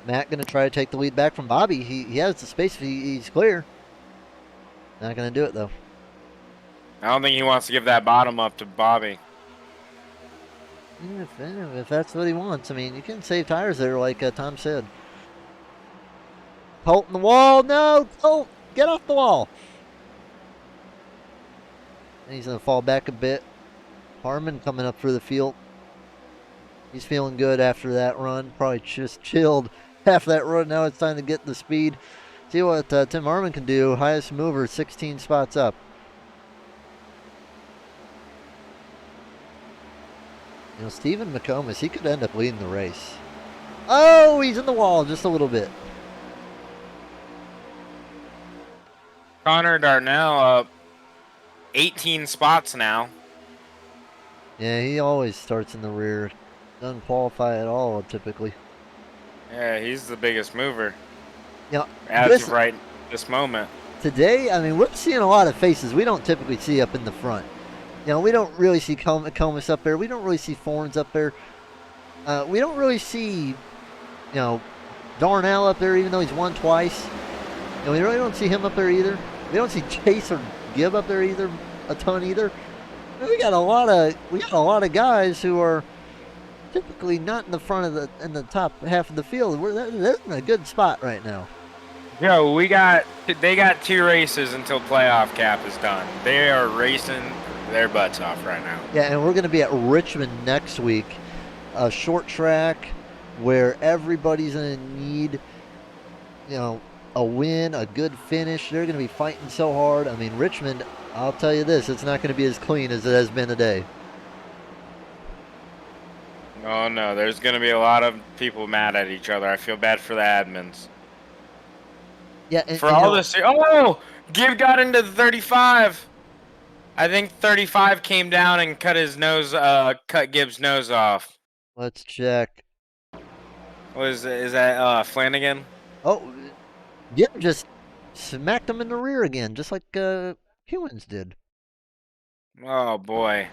Matt going to try to take the lead back from Bobby. He has the space. He's clear. Not going to do it, though. I don't think he wants to give that bottom up to Bobby. If that's what he wants. I mean, you can save tires there, like Tom said. Colt in the wall. No, Colt, get off the wall. And he's going to fall back a bit. Harmon coming up through the field. He's feeling good after that run. Probably just chilled half that run. Now it's time to get the speed. See what Tim Harmon can do. Highest mover, 16 spots up. You know, Stephen McComas, he could end up leading the race. Oh, he's in the wall just a little bit. Connor Darnell up 18 spots now. Yeah, he always starts in the rear. Doesn't qualify at all, typically. Yeah, he's the biggest mover. You know, as of right this moment. Today, I mean, we're seeing a lot of faces we don't typically see up in the front. You know, we don't really see Comas up there. We don't really see Forns up there. We don't really see, you know, Darnell up there, even though he's won twice. You know, we really don't see him up there either. We don't see Chase or Gibb up there either, a ton either. We got a lot of guys who are typically not in the front of the top half of the field. They're in a good spot right now. Yo, they got 2 races until playoff cap is done. They are racing their butts off right now. Yeah, and we're going to be at Richmond next week, a short track where everybody's going to need, you know, a win, a good finish. They're going to be fighting so hard. I mean, Richmond, I'll tell you this, it's not going to be as clean as it has been today. Oh no, there's going to be a lot of people mad at each other. I feel bad for the admins. Yeah, for all this. Oh, Gibb got into 35. I think 35 came down and cut Gibb's nose off. Let's check. Is that Flanagan? Oh, Gibb just smacked him in the rear again, just like Hewins did. Oh boy.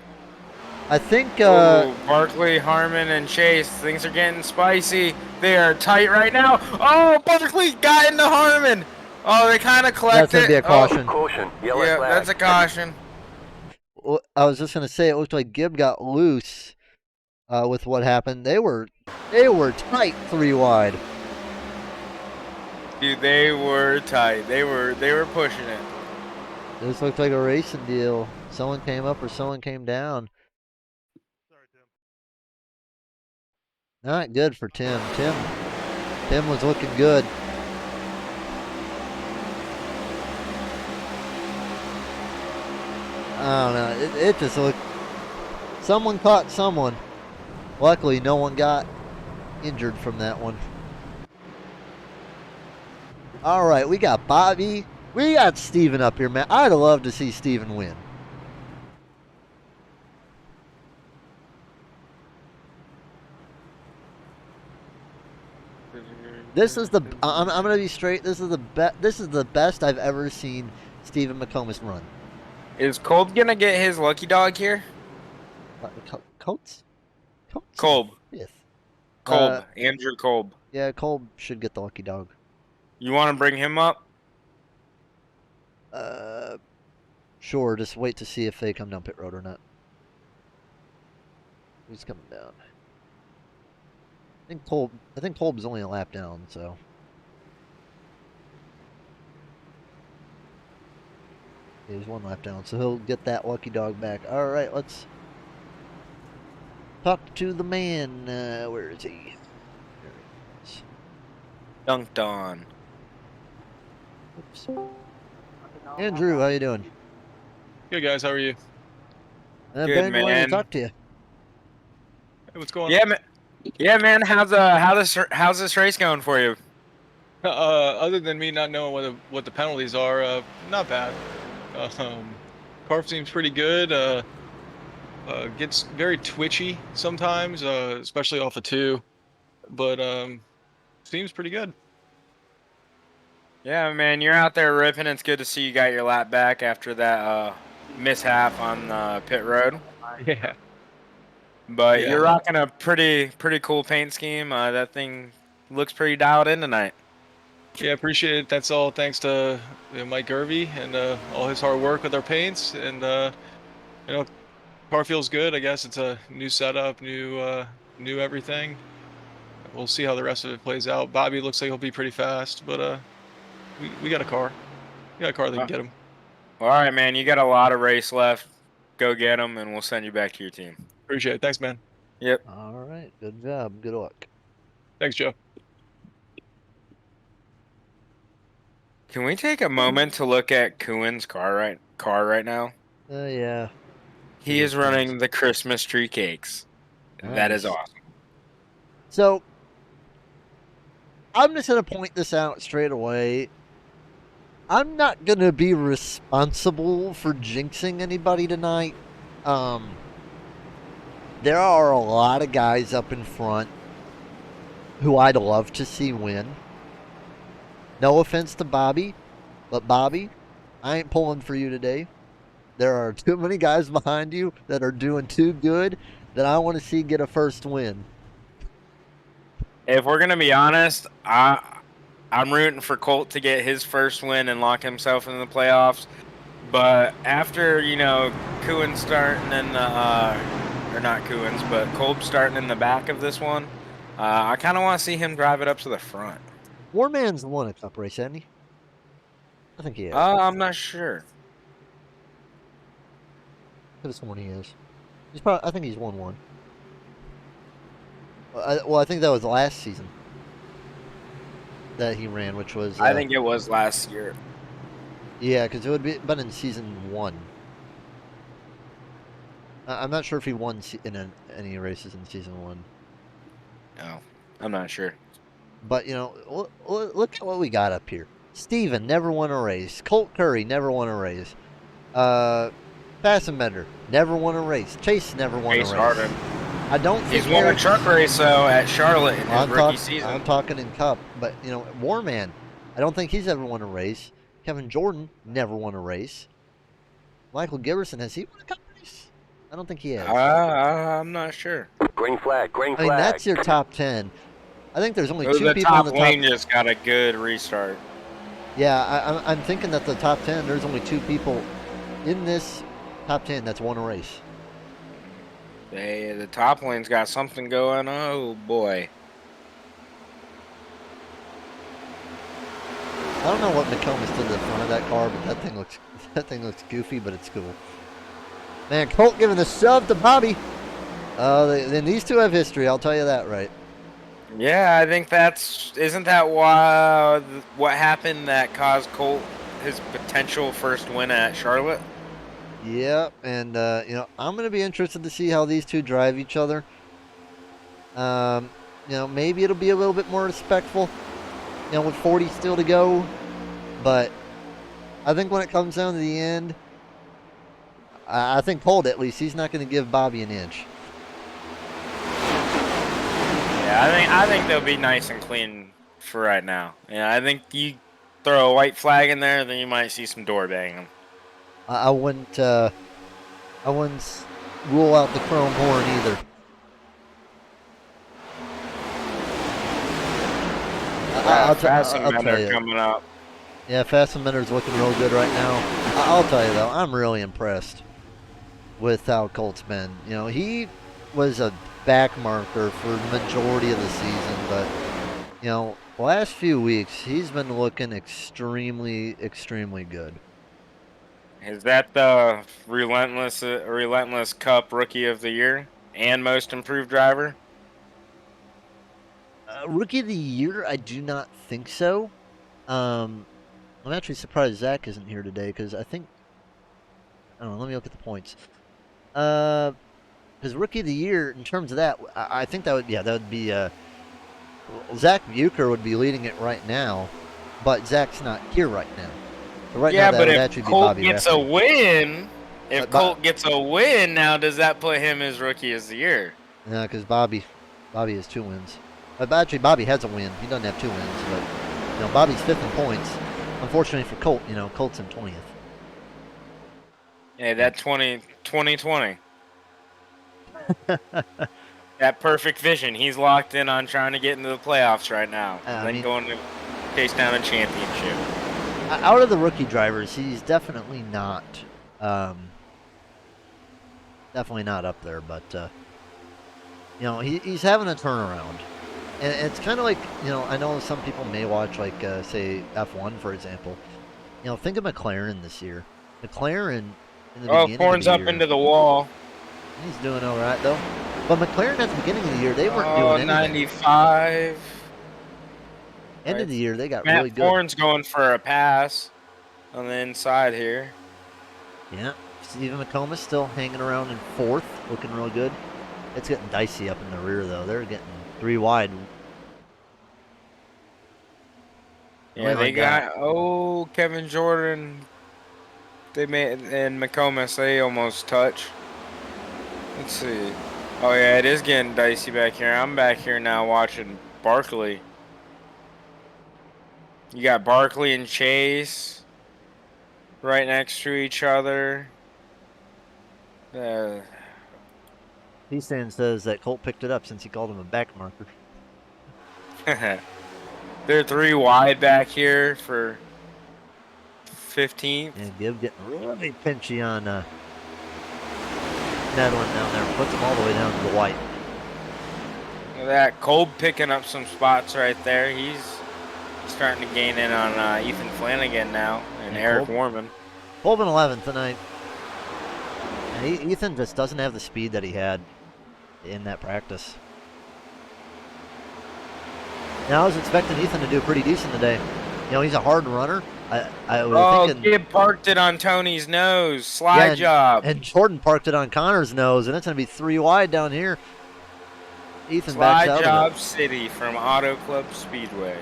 I think Barkley, Harmon, and Chase, things are getting spicy. They are tight right now. Oh, Barkley got into Harmon. Oh, they kind of collected. That's gonna be a caution. Oh, caution. Yellow yeah, flag. that's a caution. I was just gonna say, it looked like Gibb got loose with what happened. They were tight 3 wide. Dude, they were tight. They were pushing it. This looked like a racing deal. Someone came up or someone came down. Not good for Tim. Tim was looking good. I don't know. It just looked. Someone caught someone. Luckily, no one got injured from that one. All right, we got Bobby. We got Steven up here, man. I'd love to see Steven win. This is the. I'm gonna be straight. This is the best I've ever seen Stephen McComas run. Is Kolb gonna get his lucky dog here? Colts? Kolb. Yes. Kolb. Andrew Kolb. Yeah, Kolb should get the lucky dog. You want to bring him up? Sure. Just wait to see if they come down pit road or not. Who's coming down? I think Kolb's only a lap down, so. He's 1 lap down, so he'll get that lucky dog back. All right, let's talk to the man. Where is he? There he is. Dunked on. Oops. Andrew, how you doing? Good, guys. How are you? Good, Ben, wanted to man. talk to you. Hey, what's going Yeah, man. Yeah, man. How's this race going for you? on? Other than me not knowing what the penalties are, not bad. Car seems pretty good. Gets very twitchy sometimes, especially off of 2. but seems pretty good. Yeah, man, you're out there ripping. It's good to see you got your lap back after that mishap on pit road. Yeah. But Yeah. you're rocking a pretty cool paint scheme. That thing looks pretty dialed in tonight. Yeah, appreciate it. That's all thanks to Mike Gervey and all his hard work with our paints. And car feels good. I guess it's a new setup, new everything. We'll see how the rest of it plays out. Bobby looks like he'll be pretty fast, but we got a car. We got a car that can get him. All right, man. You got a lot of race left. Go get them, and we'll send you back to your team. Appreciate it. Thanks, man. Yep. All right. Good job. Good luck. Thanks, Joe. Can we take a moment to look at Kuhn's car right now? Yeah. He is running the Christmas tree cakes. That is Nice. awesome. So, I'm just going to point this out straight away. I'm not going to be responsible for jinxing anybody tonight. There are a lot of guys up in front who I'd love to see win. No offense to Bobby, but Bobby, I ain't pulling for you today. There are too many guys behind you that are doing too good that I want to see get a first win. If we're gonna be honest, I'm rooting for Colt to get his first win and lock himself in the playoffs. But after Kuhn starting in the or not Kuhn's, but Kolb starting in the back of this one, I kind of want to see him drive it up to the front. Warman's won a cup race, hasn't he? I think he has. I'm not sure. Could have sworn he is. I think he's won one. Well, I think that was last season that he ran, which was. I think it was last year. Yeah, because it would be been in season 1. I'm not sure if he won in any races in season 1. No, I'm not sure. But look at what we got up here. Steven never won a race. Colt Curry never won a race. Fassbender never won a race. Chase never won a race. Harden. I don't think he's won a truck race though at Charlotte in his rookie season. I'm talking in Cup, but Warman, I don't think he's ever won a race. Kevin Jordan never won a race. Michael Giberson, has he won a Cup race? I don't think he has. I'm not sure. Green flag, green flag. I mean, that's your top 10. I think there's only two the people top in the lane top. just got a good restart. Yeah, I'm thinking that the top 10. There's only 2 people in this top 10 that's won a race. The top lane's got something going. Oh boy. I don't know what McComas did to the front of that car, but that thing looks goofy, but it's cool. Man, Colt giving the shove to Bobby. Then these two have history. I'll tell you that, right? Yeah, I think isn't that what happened that caused Colt his potential first win at Charlotte? Yep, and I'm going to be interested to see how these two drive each other. Maybe it'll be a little bit more respectful, with 40 still to go. But I think when it comes down to the end, I think Colt, at least, he's not going to give Bobby an inch. Yeah, I think they'll be nice and clean for right now. Yeah, I think you throw a white flag in there, then you might see some door banging. I wouldn't rule out the chrome horn either. I'll tell you. Coming up. Yeah, Fassbender's looking real good right now. I'll tell you though, I'm really impressed with how Colt's been. He was a back marker for the majority of the season, but the last few weeks he's been looking extremely, extremely good. Is that the Relentless Cup Rookie of the Year and Most Improved Driver? Rookie of the Year, I do not think so. I'm actually surprised Zach isn't here today because I don't know. Let me look at the points. Because Rookie of the Year, in terms of that, I think that would be Zach Bucher would be leading it right now, but Zach's not here right now. So right now, that would actually be Colt Bobby gets Rafferty. a win, Colt gets a win, now does that put him as Rookie of the Year? No, because Bobby has 2 wins. But actually, Bobby has a win. He doesn't have 2 wins, but you know, Bobby's 5th in points. Unfortunately for Colt, you know, Colt's in 20th. Yeah, that 2020. That perfect vision. He's locked in on trying to get into the playoffs right now. I Then mean, going to chase down a championship. out of the rookie drivers, he's definitely not, up there. But you know, he's having a turnaround, and it's kind of like, you know, I know some people may watch like say F1 for example. You know, think of McLaren this year. McLaren in the beginning Horns of the up year, into the wall. he's doing all right though. But McLaren at the beginning of the year, they weren't doing anything. 95. End of the year, they got Matt really good. Horn's going for a pass on the inside here. Yeah, Stephen McComas still hanging around in 4th, looking real good. It's getting dicey up in the rear though. They're getting 3 wide. Yeah, they got Kevin Jordan. They made and McComas. They almost touch. Let's see. Oh yeah, it is getting dicey back here. I'm back here now watching Barkley. You got Barkley and Chase right next to each other. P-Stan says that Colt picked it up since he called him a back marker. They're 3 wide back here for 15th. And Gibb getting really pinchy on Medlin down there. Puts him all the way down to the white. Look at that. Kolb picking up some spots right there. He's starting to gain in on Ethan Flanagan now and Eric Warman. Kolb in 11th tonight. And Ethan just doesn't have the speed that he had in that practice. Now I was expecting Ethan to do pretty decent today. You know, he's a hard runner. I was thinking, Gibb parked it on Tony's nose. Slide job. And Jordan parked it on Connor's nose, and it's going to be 3 wide down here. Ethan Slide backs out job of it. city from Auto Club Speedway.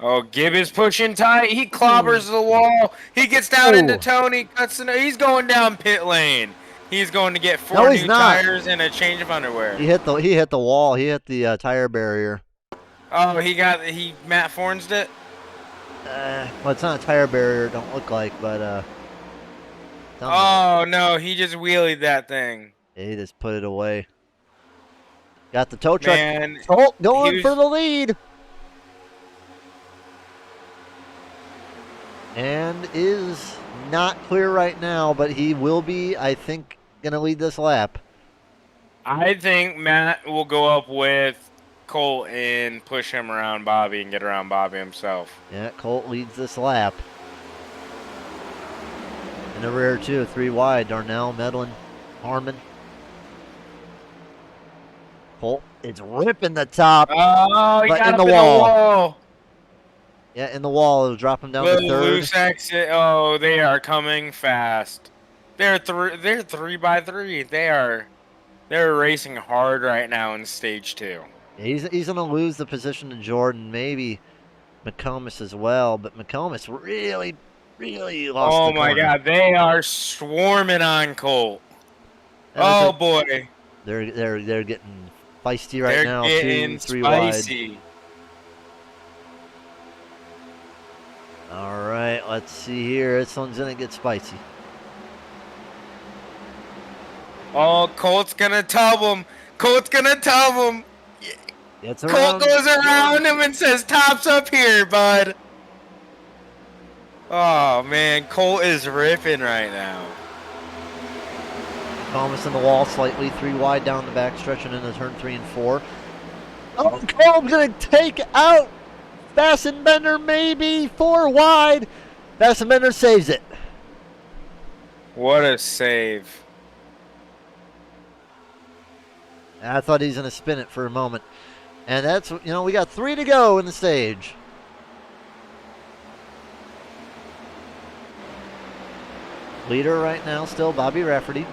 Oh, Gibb is pushing tight. He clobbers the wall. He gets down into Tony. He's going down pit lane. He's going to get 4 new tires and a change of underwear. He hit the wall. He hit the tire barrier. Oh, Matt Fornsed it? Well, it's not a tire barrier, don't look like, but oh no, he just wheelied that thing. Yeah, he just put it away. Got the tow truck. Man, going for the lead. And is not clear right now, but he will be, I think, going to lead this lap. I think Matt will go up with Colt and push him around Bobby and get around Bobby himself. Yeah, Colt leads this lap. In the rear, too, 3 wide. Darnell, Medlin, Harmon. Colt is ripping the top. Oh, he but got in up the in wall. the wall. Yeah, in the wall. It'll drop him down to 3rd. Loose exit. Oh, they are coming fast. They're 3 by 3. They're racing hard right now in stage 2. Yeah, he's going to lose the position to Jordan, maybe McComas as well, but McComas really lost the corner. Oh my God, they are swarming on Colt. Oh boy. They're getting feisty right now. They're getting 3 spicy. wide. All right, let's see here. This one's gonna get spicy. Oh, Colt's gonna tub him. Colt's gonna tub him. Colt goes around him and says, "Tops up here, bud." Oh man, Colt is ripping right now. Thomas in the wall, slightly 3 wide down the back, stretching into turn 3 and 4. Oh, Colt's gonna take out Fassenbender, maybe 4 wide. Fassenbender saves it. What a save. I thought he's going to spin it for a moment. And that's, you know, we got 3 to go in the stage. Leader right now still Bobby Rafferty.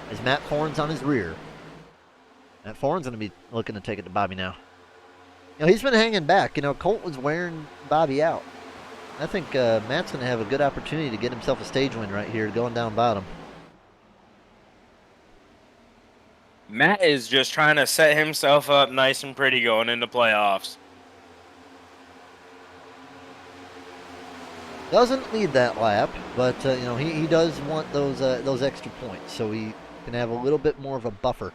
As Matt Forn's on his rear. Matt Forn's going to be looking to take it to Bobby now. You know, he's been hanging back. You know, Colt was wearing Bobby out. I think Matt's going to have a good opportunity to get himself a stage win right here, going down bottom. Matt is just trying to set himself up nice and pretty going into playoffs. Doesn't lead that lap, but you know, he does want those extra points, so he can have a little bit more of a buffer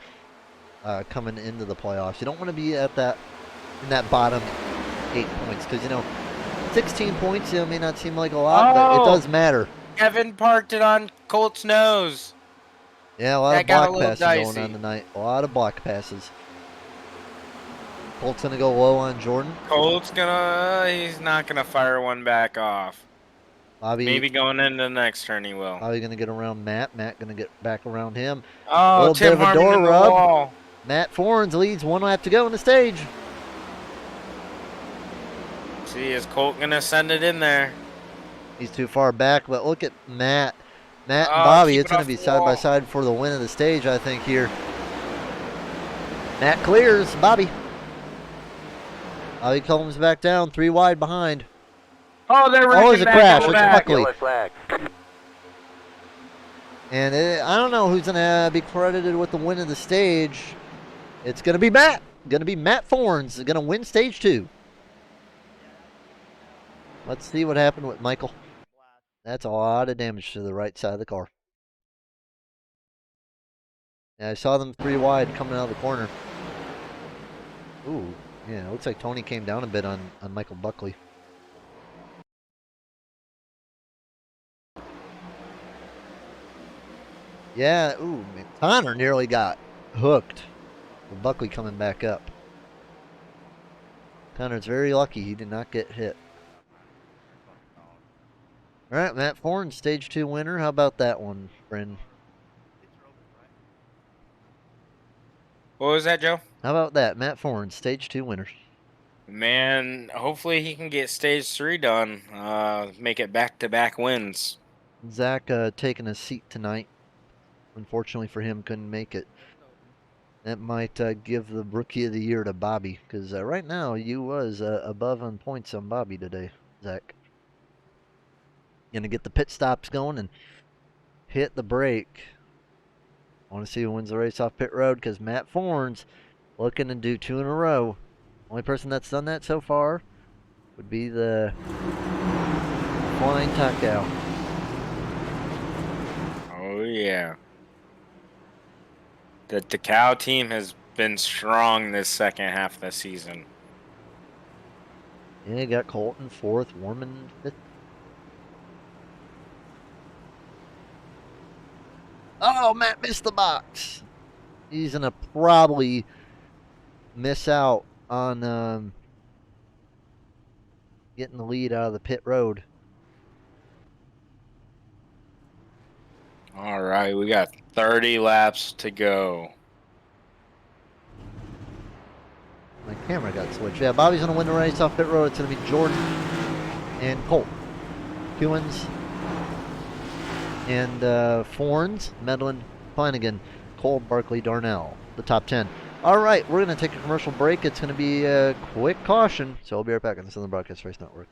coming into the playoffs. You don't want to be at in that bottom 8 points, because you know 16 points, you know, may not seem like a lot, but it does matter. Kevin parked it on Colt's nose. Yeah, a lot That of got a block little passes dicey. going on tonight. A lot of block passes. Colt's gonna go low on Jordan. He's not gonna fire one back off. Bobby, Maybe going into the next turn he will. Bobby gonna get around Matt. Matt gonna get back around him. Oh, A little Tim bit of a Harmon door in the rub. wall. Matt Forns leads 1 lap to go in the stage. See, is Colt gonna send it in there? He's too far back, but look at Matt. Matt and Oh, Bobby, keep it's it going off to be the side by wall. side for the win of the stage, I think, here. Matt clears. Bobby. Bobby comes back down, 3 wide behind. Oh, they're Oh, there's wrecking a back crash. in the It's back. Buckley. Yellow flag. And I don't know who's going to be credited with the win of the stage. It's going to be Matt. Going to be Matt Forns. Going to win stage 2. Let's see what happened with Michael. That's a lot of damage to the right side of the car. Yeah, I saw them 3 wide coming out of the corner. Ooh, yeah, it looks like Tony came down a bit on Michael Buckley. Yeah, ooh, Connor nearly got hooked. With Buckley coming back up. Connor's very lucky he did not get hit. All right, Matt Forn, stage 2 winner. How about that one, friend? What was that, Joe? How about that, Matt Forn, stage 2 winner? Man, hopefully he can get stage 3 done. Make it back-to-back wins. Zach taking a seat tonight. Unfortunately for him, couldn't make it. That might give the Rookie of the Year to Bobby, because right now you was above on points on Bobby today, Zach. Gonna get the pit stops going and hit the brake. I want to see who wins the race off pit road, because Matt Forns looking to do 2 in a row. Only person that's done that so far would be the Flying Taco. Oh, yeah. The cow team has been strong this second half of the season. Yeah, you got Colton 4th, Warman 5th. Oh, Matt missed the box. He's going to probably miss out on getting the lead out of the pit road. All right, we got 30 laps to go. My camera got switched. Yeah, Bobby's going to win the race off pit road. It's going to be Jordan and Colt. Hewins and Forns, Medlin, Flanagan, Cole, Barkley, Darnell. The top 10. All right, we're going to take a commercial break. It's going to be a quick caution. So we'll be right back on the Southern Broadcast Race Network.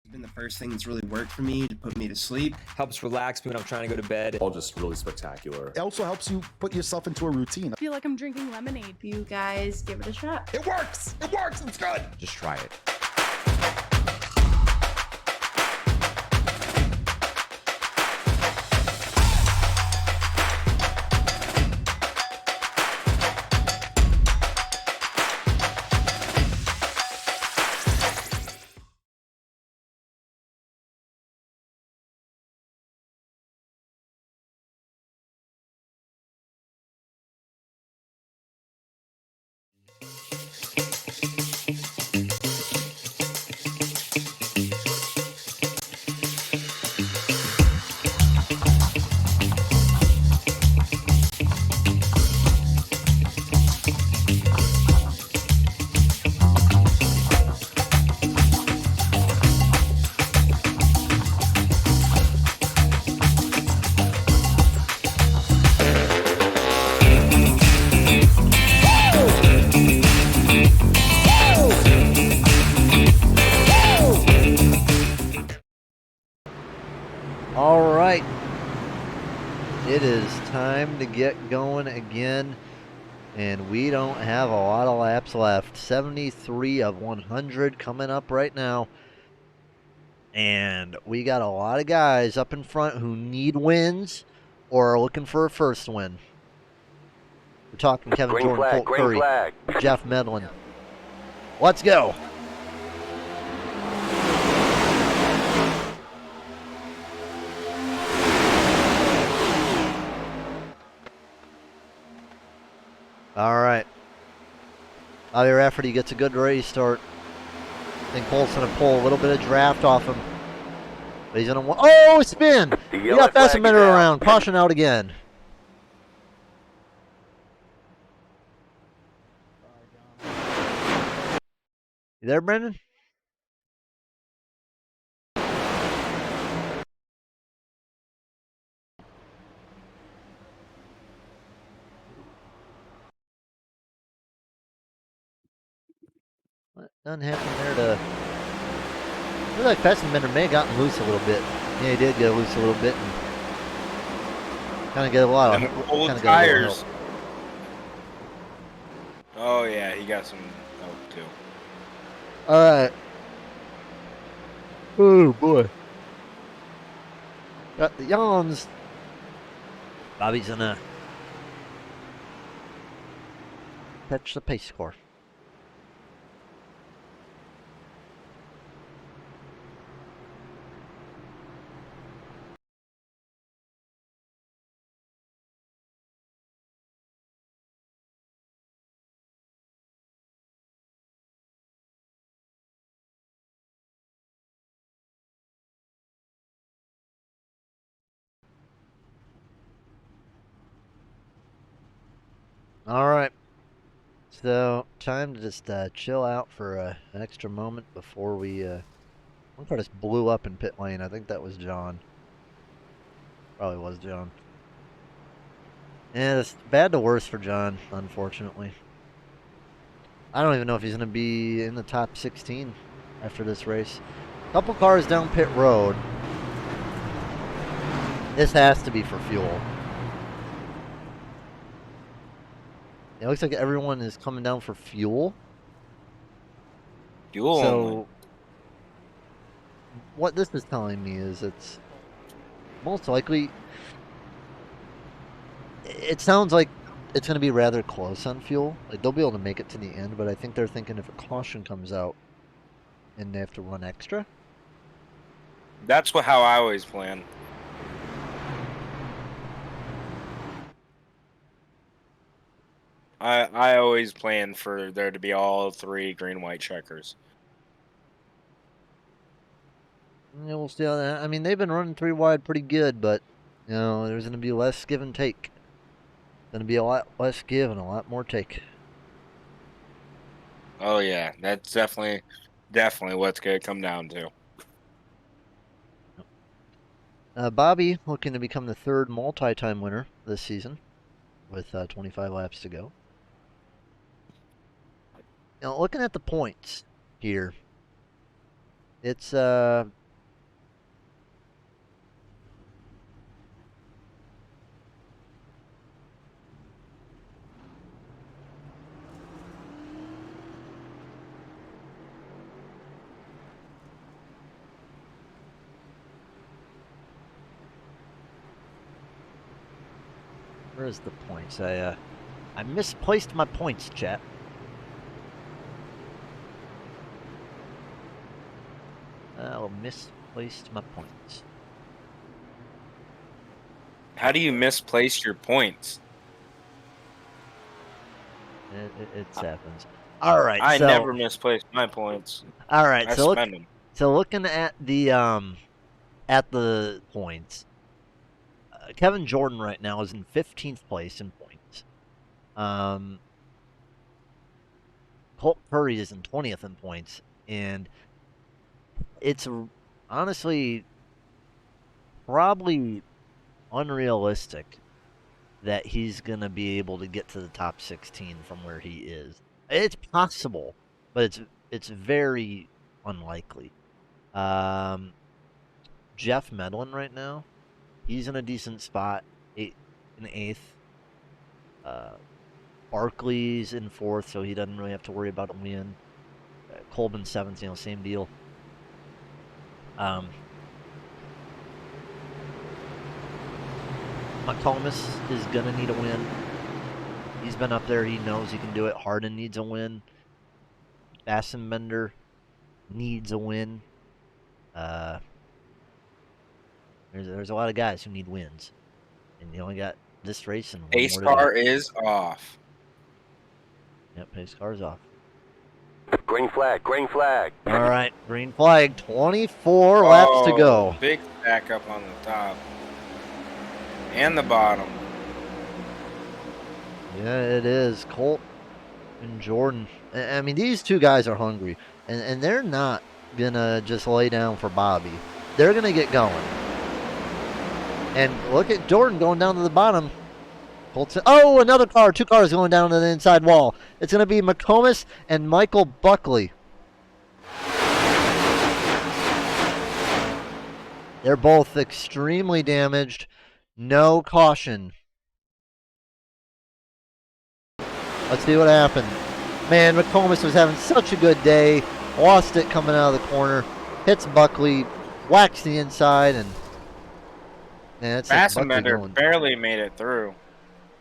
It's been the first thing that's really worked for me to put me to sleep. Helps relax me when I'm trying to go to bed. All just really spectacular. It also helps you put yourself into a routine. I feel like I'm drinking lemonade. You guys give it a shot. It works! It works! It's good! Just try it. time to get going again. And we don't have a lot of laps left. 73 of 100 coming up right now. And we got a lot of guys up in front who need wins or are looking for a first win. We're talking Kevin Green Jordan, flag, Colt green Curry, flag. Jeff Medlin. Let's go. All right. Bobby Rafferty gets a good race start. I think Colt's going to pull a little bit of draft off him. But he's going to... Oh, spin! The We yellow got flag is Fassbender out. around. Caution out again. You there, Brendan? What done happened there to... Looks like Fassbender may have gotten loose a little bit. Yeah, he did get loose a little bit. And kind of get a lot of... Them old kinda got a little tires. help. Oh yeah, he got some help too. All right. Oh, boy. Got the yawns. Bobby's going to catch the pace score. All right. So, time to just chill out for an extra moment before we... one car just blew up in pit lane. I think that was John. Probably was John. And it's bad to worse for John, unfortunately. I don't even know if he's going to be in the top 16 after this race. Couple cars down pit road. This has to be for fuel. It looks like everyone is coming down for fuel. Fuel So, only. what this is telling me is it's most likely... It sounds like it's going to be rather close on fuel. Like, they'll be able to make it to the end, but I think they're thinking if a caution comes out and they have to run extra. That's how I always plan. I always plan for there to be all 3 green white checkers. Yeah, we'll see how that... I mean, they've been running 3 wide pretty good, but, you know, there's going to be less give and take. Going to be a lot less give and a lot more take. Oh yeah, that's definitely what's gonna come down to. Bobby looking to become the 3rd multi-time winner this season with 25 laps to go. Now, looking at the points here, it's where is the points? I misplaced my points, chat. I misplaced my points. How do you misplace your points? It happens. All right, I so never misplace my points. all right, I so spend them. so looking at the points, Kevin Jordan right now is in 15th place in points. Colt Curry is in 20th in points, and it's honestly probably unrealistic that he's going to be able to get to the top 16 from where he is. It's possible, but it's very unlikely. Jeff Medlin right now, he's in a decent spot. in 8th. Barkley's in 4th, so he doesn't really have to worry about a win. Colbin 7th, you know, same deal. McComas is going to need a win. He's been up there. He knows he can do it. Harden needs a win. Bassenbender needs a win. There's a lot of guys who need wins. And you only got this race and one Pace more to car go. is off. Yep, pace car's off. Green flag, green flag. All right, green flag. 24 laps to go. Big stack up on the top. And the bottom. Yeah, it is. Colt and Jordan. I mean, these two guys are hungry. And they're not going to just lay down for Bobby. They're going to get going. And look at Jordan going down to the bottom. Colton. Oh, another car. 2 cars going down to the inside wall. It's going to be McComas and Michael Buckley. They're both extremely damaged. No caution. Let's see what happened. Man, McComas was having such a good day. Lost it coming out of the corner. Hits Buckley. Whacks the inside. And man, that's like Buckley Bassenbender going. barely made it through.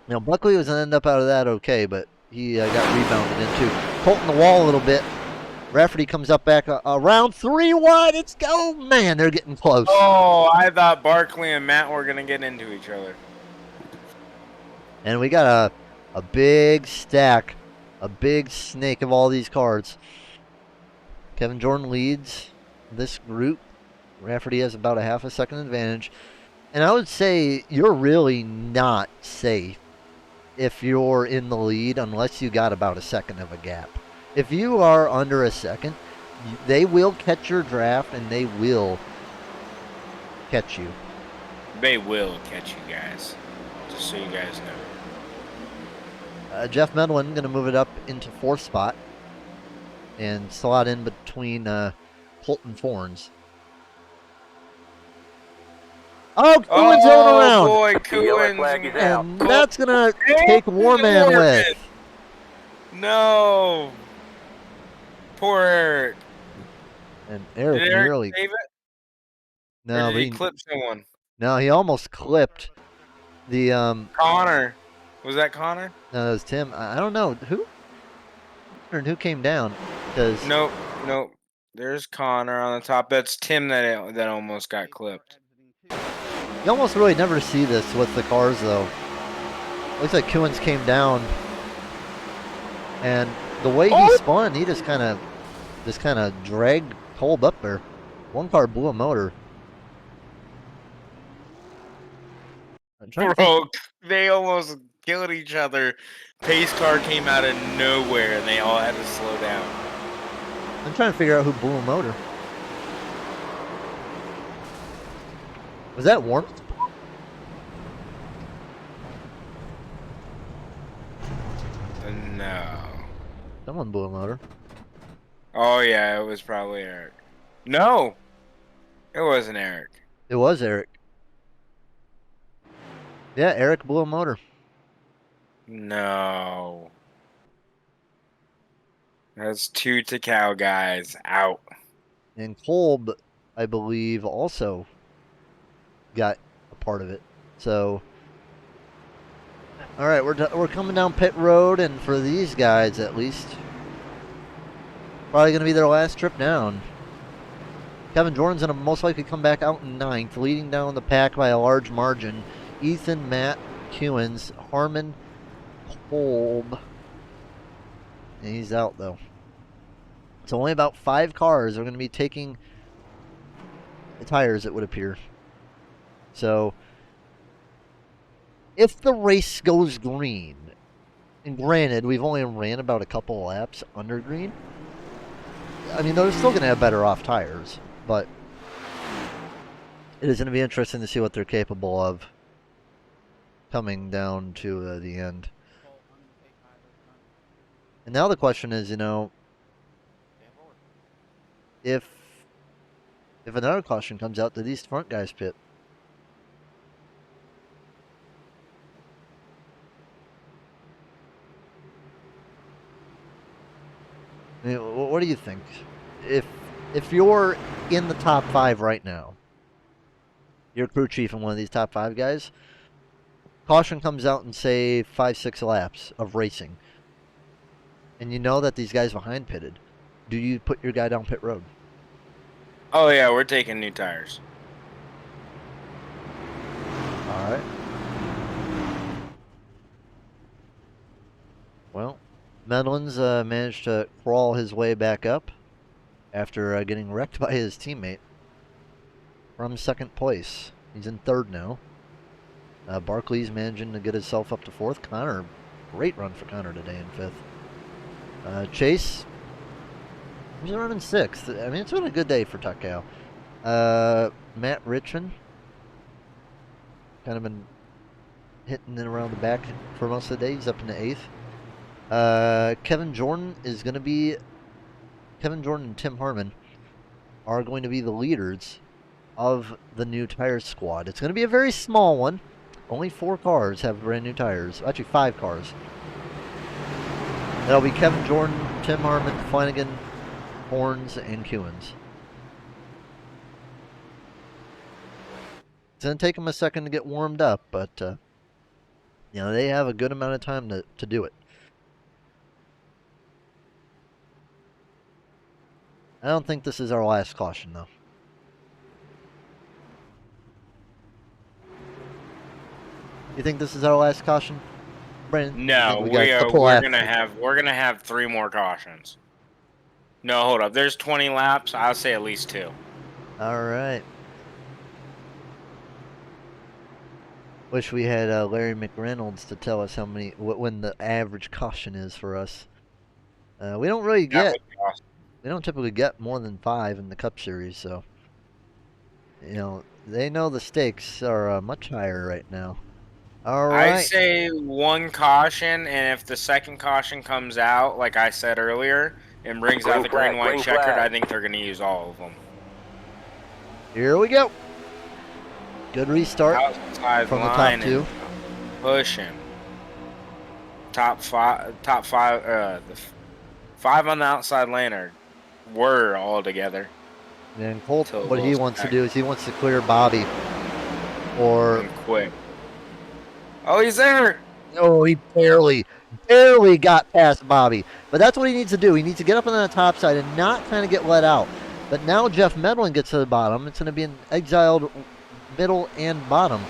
Now, Buckley was going to end up out of that okay, but he got rebounded into. Colton the wall a little bit. Rafferty comes up back around 3 wide. It's go. Man, they're getting close. Oh, I thought Barkley and Matt were going to get into each other. And we got a big stack, a big snake of all these cards. Kevin Jordan leads this group. Rafferty has about a half a second advantage. And I would say you're really not safe if you're in the lead unless you got about a second of a gap. If you are under a second, they will catch your draft and they will catch you. They will catch you guys. Just so you guys know. Jeff Medlin going to move it up into 4th spot and slot in between Colt and Forns. Oh, Cohen's going around. Boy, The yellow Cohen's flag is out. And that's going to take Warman with. No. Poor Eric. And Eric Did Eric nearly. save it? No, Or but did he clip someone? no, he almost clipped the. Connor. Was that Connor? No, it was Tim. I don't know. Who came down? Because Nope. Nope. There's Connor on the top. That's Tim that almost got clipped. you almost really never see this with the cars, though. Looks like Kuhns came down. And the way he spun, he just kind of dragged Kolb up there. One car blew a motor. Bro, they almost killed each other. Pace car came out of nowhere and they all had to slow down. I'm trying to figure out who blew a motor. Was that Warm? No. Someone blew a motor. Oh yeah, it was probably Eric. No, it wasn't Eric. It was Eric. Yeah, Eric blew a motor. No. That's 2 Takao guys out. And Kolb, I believe, also got a part of it. So, all right, we're coming down pit road, and for these guys at least, probably going to be their last trip down. Kevin Jordan's going to most likely come back out in 9th, leading down the pack by a large margin. Ethan, Matt, Kuhns, Harmon, Kolb. And he's out, though. So only about 5 cars are going to be taking the tires, it would appear. So, if the race goes green, and granted, we've only ran about a couple laps under green, I mean, they're still going to have better off tires, but it is going to be interesting to see what they're capable of coming down to the end. And now the question is, you know, if another caution comes out, do these front guys pit? I mean, what do you think? If you're in the top 5 right now, you're crew chief and one of these top 5 guys, caution comes out in say 5-6 laps of racing, and you know that these guys behind pitted. Do you put your guy down pit road? Oh yeah, we're taking new tires. All right. Well, Medlin's managed to crawl his way back up after getting wrecked by his teammate from second place. He's in third now. Barkley's managing to get himself up to fourth. Connor, great run for Connor today in fifth. Chase, he's running sixth. I mean, it's been a good day for Tuckow. Matt Richmond, kind of been hitting it around the back for most of the day. He's up in the eighth. Kevin Jordan and Tim Harmon are going to be the leaders of the new tire squad. It's going to be a very small one. Only 4 cars have brand new tires. Actually, 5 cars. That'll be Kevin Jordan, Tim Harmon, Flanagan, Horns, and Kewins. It's going to take them a second to get warmed up, but you know, they have a good amount of time to do it. I don't think this is our last caution, though. You think this is our last caution, Brandon? No, we're gonna have 3 more cautions. No, hold up. There's 20 laps. I'll say at least 2. All right. Wish we had Larry McReynolds to tell us when the average caution is for us. We don't really get. We don't typically get more than 5 in the Cup Series, so you know they know the stakes are much higher right now. All right. I say 1 caution, and if the second caution comes out, like I said earlier, and brings out the green-white checkered, I think they're going to use all of them. Here we go. Good restart Outside from the line top 2. Pushing. Top 5. The 5 on the outside lane were all together. And Colt, what he wants to do is he wants to clear Bobby, or quick. Oh, he's there. Oh, he barely got past Bobby. But that's what he needs to do. He needs to get up on the top side and not kind of get let out. But now Jeff Medlin gets to the bottom. It's going to be an exiled middle and bottom.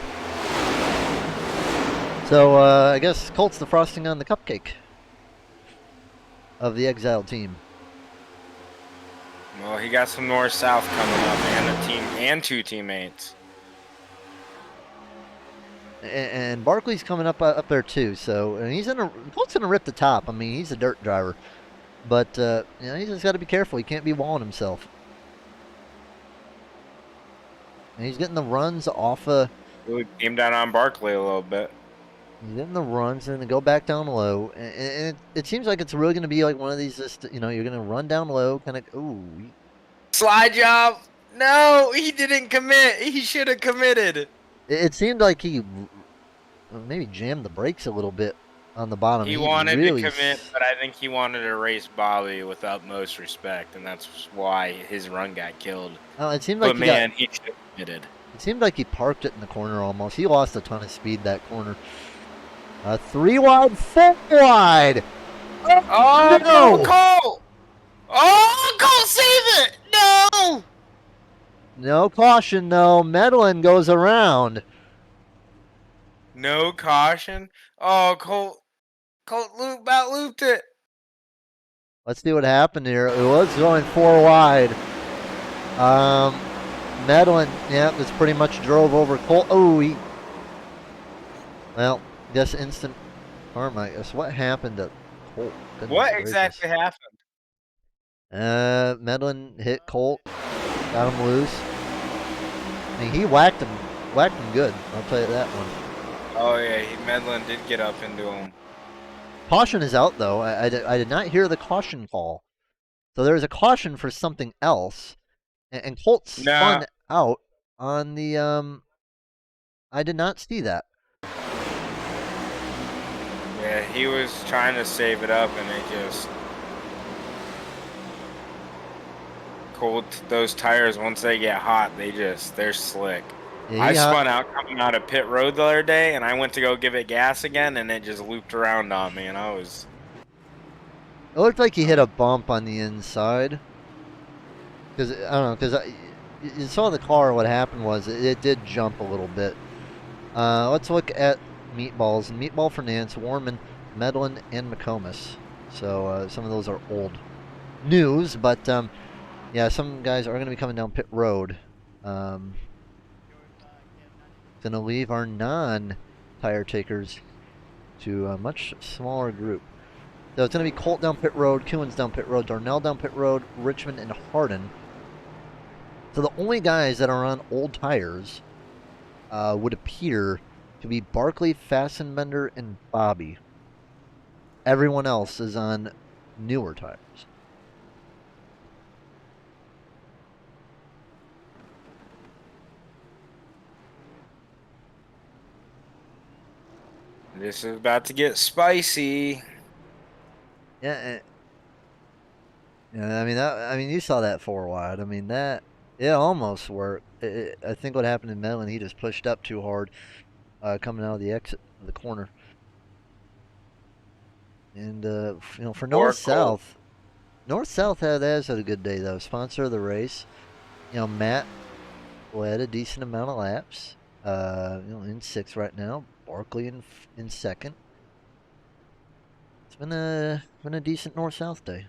So I guess Colt's the frosting on the cupcake of the exiled team. Well, he got some north-south coming up, and 2 teammates. And Barkley's coming up there too. So and Colt's gonna rip the top. I mean, he's a dirt driver, but you know, he's just got to be careful. He can't be walling himself. And he's getting the runs off of. He came down on Barkley a little bit. He's getting the runs and then go back down low. And it seems like it's really going to be like one of these, just, you know, you're going to run down low, kind of, ooh. Slide job. No, he didn't commit. He should have committed. It seemed like he maybe jammed the brakes a little bit on the bottom. He wanted to commit, but I think he wanted to race Bobby with utmost respect, and that's why his run got killed. It seemed like he should have committed. It seemed like he parked it in the corner almost. He lost a ton of speed that corner. 3 wide, 4 wide. Oh, no, Cole! Oh, Cole, save it! No! No caution, though. Medlin goes around. No caution? Oh, Colt about looped it. Let's see what happened here. It was going 4 wide. Medlin, yeah, this pretty much drove over Colt. Oh, well, guess instant karma. I guess what happened to Colt? What exactly happened? Medlin hit Colt, got him loose. I mean, he whacked him good. I'll tell you that one. Oh yeah, Medlin did get up into him. Caution is out though. I did not hear the caution call, so there's a caution for something else, and Colt spun out on the I did not see that. Yeah, he was trying to save it up, and it just cold. Those tires, once they get hot, they're slick. Yeah, I he hot- spun out coming out of pit road the other day, and I went to go give it gas again, and it just looped around on me, and I was. It looked like he hit a bump on the inside. Because I don't know, because you saw the car. What happened was it did jump a little bit. Let's look at meatballs. Meatball for Nance, Warman, Medlin, and McComas. So some of those are old news, but yeah, some guys are going to be coming down pit road. Going to leave our non-tire takers to a much smaller group. So it's going to be Colt down pit road, Kewins down pit road, Darnell down pit road, Richmond, and Hardin. So the only guys that are on old tires would appear to be Barkley, Fassenbender, and Bobby. Everyone else is on newer tires. This is about to get spicy. Yeah, I mean, you saw that 4 wide. I mean, that it almost worked. I think what happened in Mellon, he just pushed up too hard, coming out of the exit of the corner. And you know, for North South has had a good day though. Sponsor of the race, you know, Matt led a decent amount of laps. You know, in 6th right now. Barkley in 2nd. It's been a decent North South day.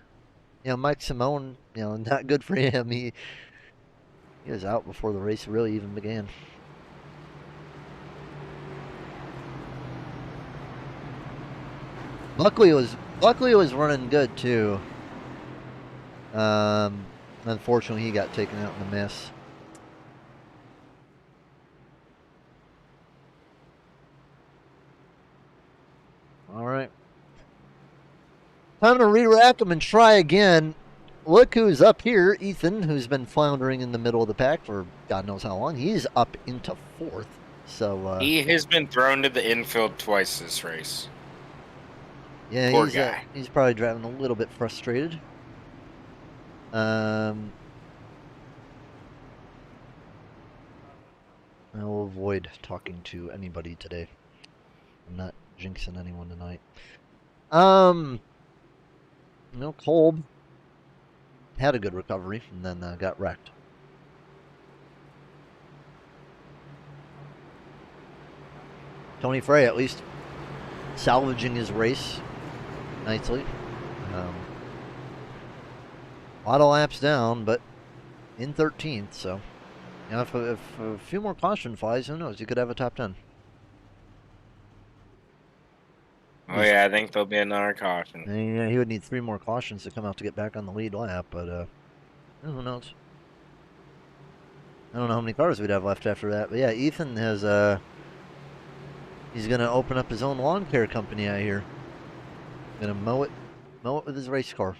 You know, Mike Simone, you know, not good for him. He was out before the race really even began. Buckley was running good too. Unfortunately, he got taken out in the mess. All right. Time to re-rack them and try again. Look who's up here. Ethan, who's been floundering in the middle of the pack for God knows how long. He's up into 4th. So He has been thrown to the infield twice this race. yeah, Poor guy. He's probably driving a little bit frustrated. I will avoid talking to anybody today. I'm not jinxing anyone tonight. You know, Kolb had a good recovery and then got wrecked. Tony Frey at least salvaging his race nicely. A lot of laps down, but in 13th, so you know, if a few more caution flies, who knows? You could have a top 10. Oh yeah, I think there'll be another caution. Yeah, he would need 3 more cautions to come out to get back on the lead lap, but who knows? I don't know how many cars we'd have left after that, but yeah, Ethan has he's gonna open up his own lawn care company out here. Gonna mow it with his race car.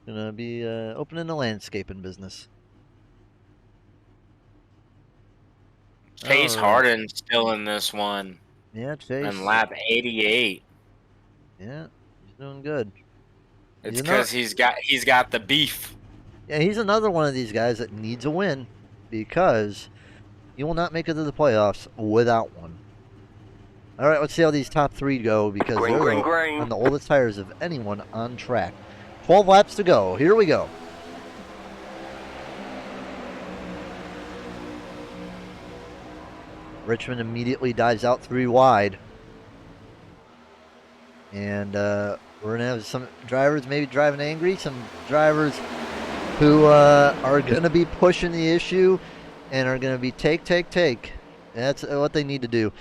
Gonna be opening a landscaping business. Chase Harden's still in this one. Yeah, Chase. On lap 88. Yeah, he's doing good. It's because he's got the beef. Yeah, he's another one of these guys that needs a win because you will not make it to the playoffs without one. All right, let's see how these top 3 go because they're on the oldest tires of anyone on track. 12 laps to go. Here we go. Richmond immediately dives out 3 wide. And we're going to have some drivers maybe driving angry, some drivers who are going to be pushing the issue and are going to be take. That's what they need to do.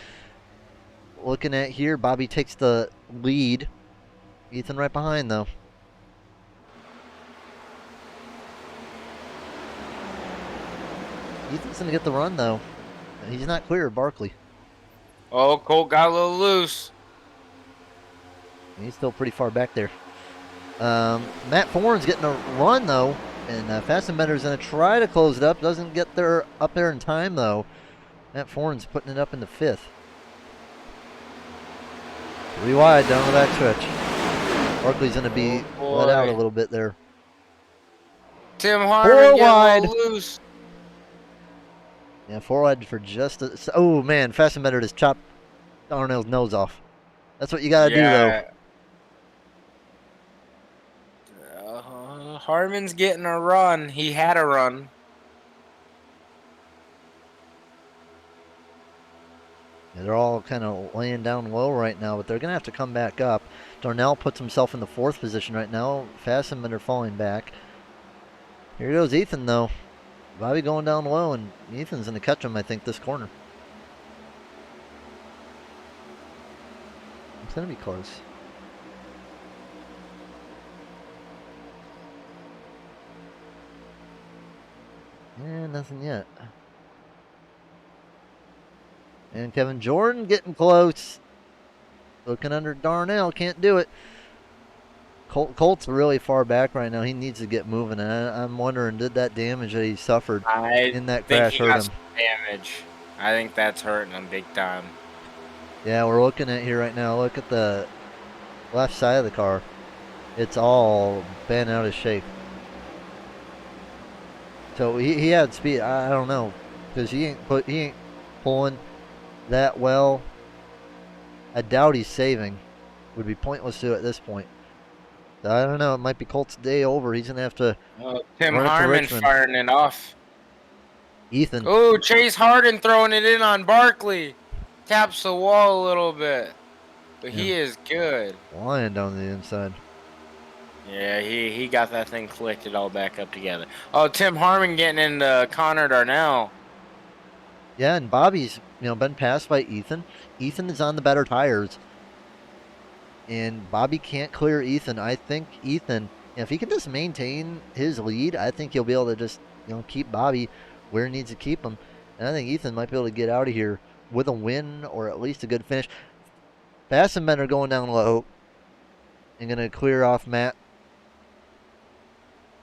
Looking at here, Bobby takes the lead. Ethan right behind, though. Ethan's going to get the run, though. He's not clear of Barkley. Oh, Colt got a little loose. He's still pretty far back there. Matt Foran's getting a run, though. And Fassenbender's going to try to close it up. Doesn't get there up there in time, though. Matt Foran's putting it up in the 5th. 3 wide down the back stretch. Barkley's going to be Oh, let out a boy. little bit there. Tim Harmon getting a little loose. Yeah, 4 wide for just a... Oh, man, Fastenbender just chopped Darnell's nose off. That's what you got to do, though. Harmon's getting a run. He had a run. Yeah, they're all kind of laying down low right now, but they're going to have to come back up. Darnell puts himself in the 4th position right now. Fastenbender falling back. Here goes Ethan, though. Bobby going down low, and Ethan's going to catch him, I think, this corner. It's going to be close. Yeah, nothing yet. And Kevin Jordan getting close. Looking under Darnell. Can't do it. Colt's really far back right now. He needs to get moving. And I'm wondering, did that damage that he suffered in that crash hurt him? Damage. I think that's hurting him big time. Yeah, we're looking at here right now. Look at the left side of the car. It's all bent out of shape. So he had speed. I don't know, because he ain't pulling that well. I doubt he's saving. Would be pointless to at this point. So I don't know. It might be Colt's day over. He's gonna have to. Tim run it to Harmon Richmond. firing it off. Ethan. Oh, Chase Harden throwing it in on Barkley. Taps the wall a little bit, but he is good. Flying down the inside. Yeah, he got that thing flicked it all back up together. Oh, Tim Harmon getting into Connor Darnell. Yeah, and Bobby's been passed by Ethan. Ethan is on the better tires, and Bobby can't clear Ethan. I think Ethan, if he can just maintain his lead, I think he'll be able to just keep Bobby where he needs to keep him. And I think Ethan might be able to get out of here with a win or at least a good finish. Fastenbender going down low and going to clear off Matt.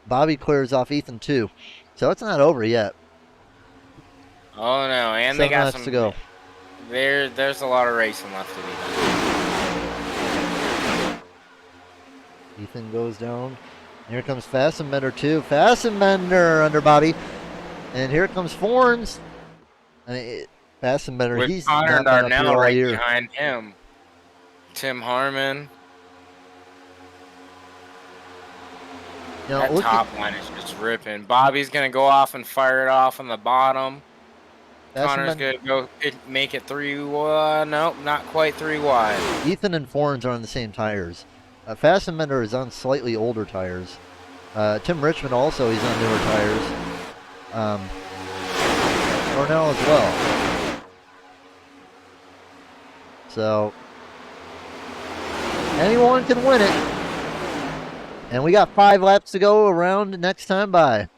Bobby clears off Ethan too, so it's not over yet. Oh no, and 7 they got laps some to go. There's a lot of racing left to be done. Ethan goes down. Here comes Fastenbender too. Fastenbender under Bobby, and here comes Forns. I mean, Fastenbender. With He's Connor not been up here Darnell all right year. behind him. Tim Harmon. That top line is just ripping. Bobby's gonna go off and fire it off on the bottom. Connor's gonna go make it 3 wide. Nope, not quite 3 wide. Ethan and Forns are on the same tires. Fastenbender is on slightly older tires. Tim Richmond also, he's on newer tires. Darnell as well. So anyone can win it. And we got 5 laps to go around next time by.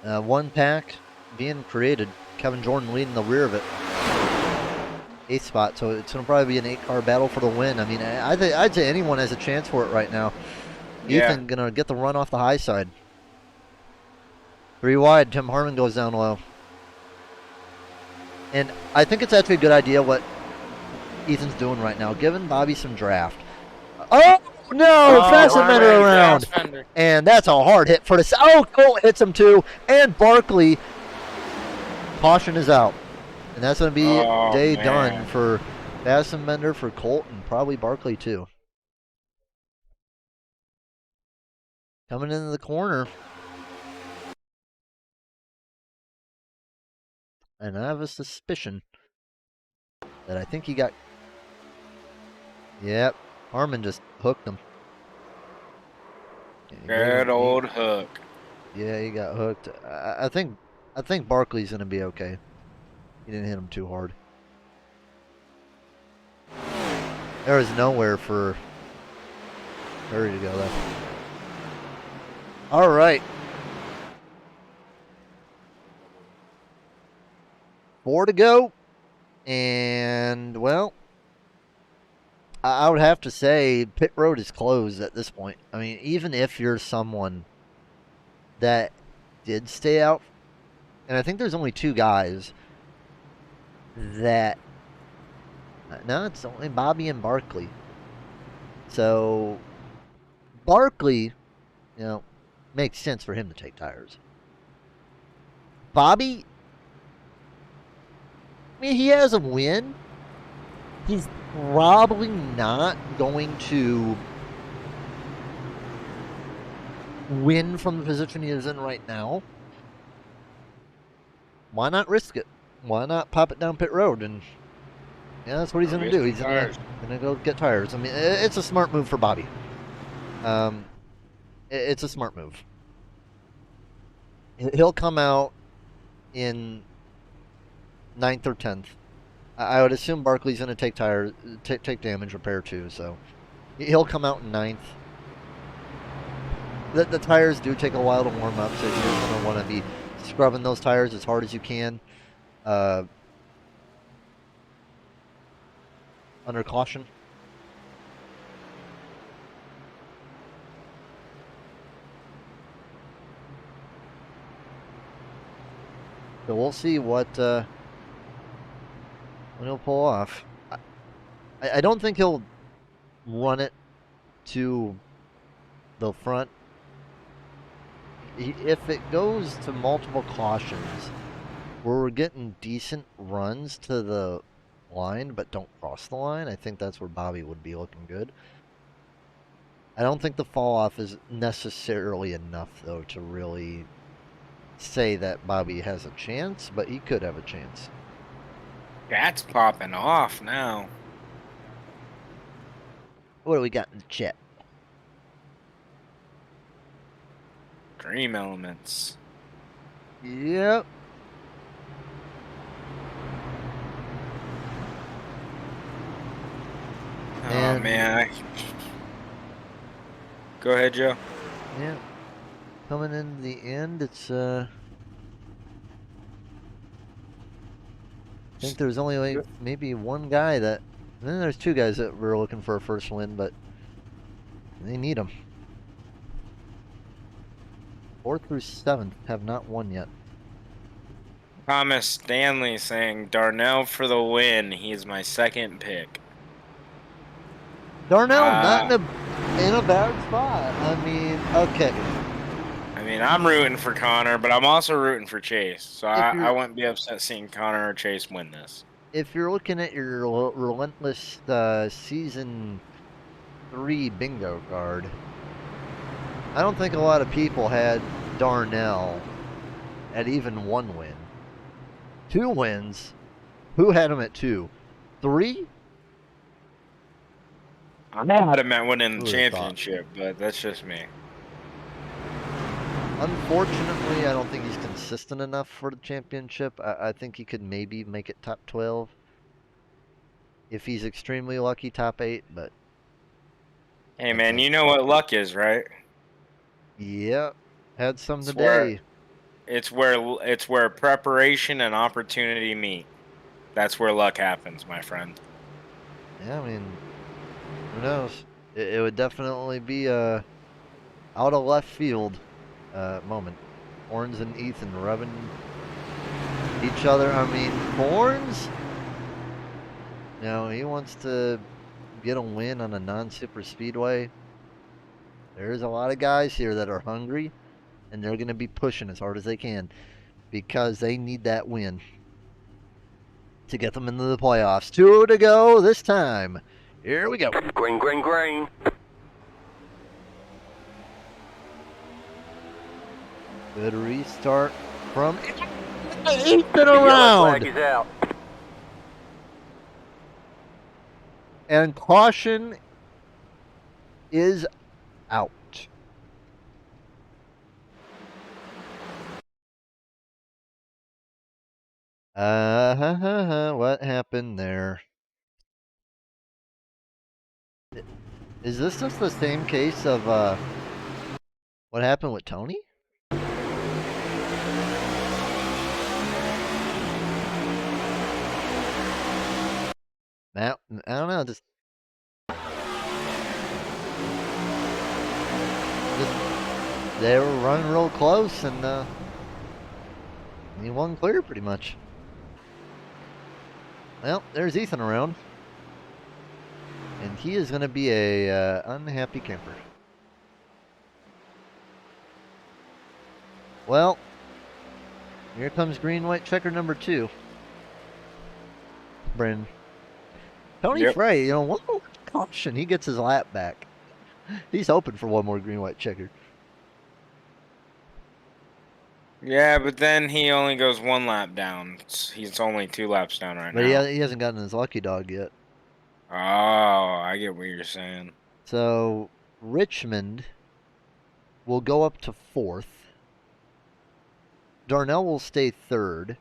One pack being created. Kevin Jordan leading the rear of it. 8th spot, so it's going to probably be an 8-car battle for the win. I mean, I'd say anyone has a chance for it right now. Yeah. Ethan going to get the run off the high side. 3 wide, Tim Harmon goes down low. And I think it's actually a good idea what Ethan's doing right now, giving Bobby some draft. Oh, no! Fastenbender around. And that's a hard hit for the... Oh, Colt hits him too. And Barkley. Caution is out. And that's going to be day done for Fastenbender, for Colt, and probably Barkley too. Coming into the corner. And I have a suspicion that I think he got... Yep. Harmon just hooked him. Good old hook. Yeah, he got hooked. I think Barkley's going to be okay. He didn't hit him too hard. There was nowhere for Curry to go though. All right. 4 to go. And, well, I would have to say pit road is closed at this point. I mean, even if you're someone that did stay out, and I think there's only 2 guys that No, it's only Bobby and Barkley. So Barkley, makes sense for him to take tires. Bobby, I mean, he has a win. He's probably not going to win from the position he is in right now. Why not risk it? Why not pop it down pit road? And that's what he's going to do. He's going to go get tires. I mean, it's a smart move for Bobby. It's a smart move. He'll come out in 9th or 10th. I would assume Barkley's going to take take damage repair too. So he'll come out in 9th. The tires do take a while to warm up, so you're going to want to be scrubbing those tires as hard as you can. Under caution. So we'll see what when he'll pull off. I don't think he'll run it to the front. If it goes to multiple cautions, where we're getting decent runs to the line but don't cross the line, I think that's where Bobby would be looking good. I don't think the fall off is necessarily enough though to really say that Bobby has a chance, but he could have a chance. That's popping off now. What do we got in the chat? Dream elements. Yep. Oh man. Go ahead, Joe. Yeah. Coming in the end, it's I think there's only like maybe one guy that. And then there's two guys that were looking for a first win, but they need them. 4th through 7th have not won yet. Thomas Stanley saying Darnell for the win. He's my second pick. Darnell not in a bad spot. I mean, okay. I mean, I'm rooting for Connor, but I'm also rooting for Chase. So I wouldn't be upset seeing Connor or Chase win this. If you're looking at your Relentless Season 3 bingo card, I don't think a lot of people had Darnell at even 1 win. 2 wins. Who had him at 2? 3? I had him at winning the championship, but that's just me. Unfortunately, I don't think he's consistent enough for the championship. I think he could maybe make it top 12. If he's extremely lucky, top 8, but... Hey, man, you know what luck is, right? Yep. Had some today. It's where preparation and opportunity meet. That's where luck happens, my friend. Yeah, I mean, who knows? It would definitely be a out of left field moment. Horns and Ethan rubbing each other. I mean, Horns, he wants to get a win on a non-super speedway. There's a lot of guys here that are hungry, and they're going to be pushing as hard as they can because they need that win to get them into the playoffs. 2 to go this time. Here we go. Green, green, green. Good restart from Ethan around. Flag is out. And caution is out. What happened there? Is this just the same case of what happened with Tony? Now, I don't know, just they were running real close and he won clear pretty much. Well, there's Ethan around. And he is going to be a unhappy camper. Well, here comes green, white checker number 2. Brandon. Tony Frey, you know, one more caution, he gets his lap back. He's hoping for one more green, white checker. Yeah, but then he only goes 1 lap down. He's only 2 laps down right But now. he hasn't gotten his lucky dog yet. Oh, I get what you're saying. So Richmond will go up to 4th. Darnell will stay 3rd.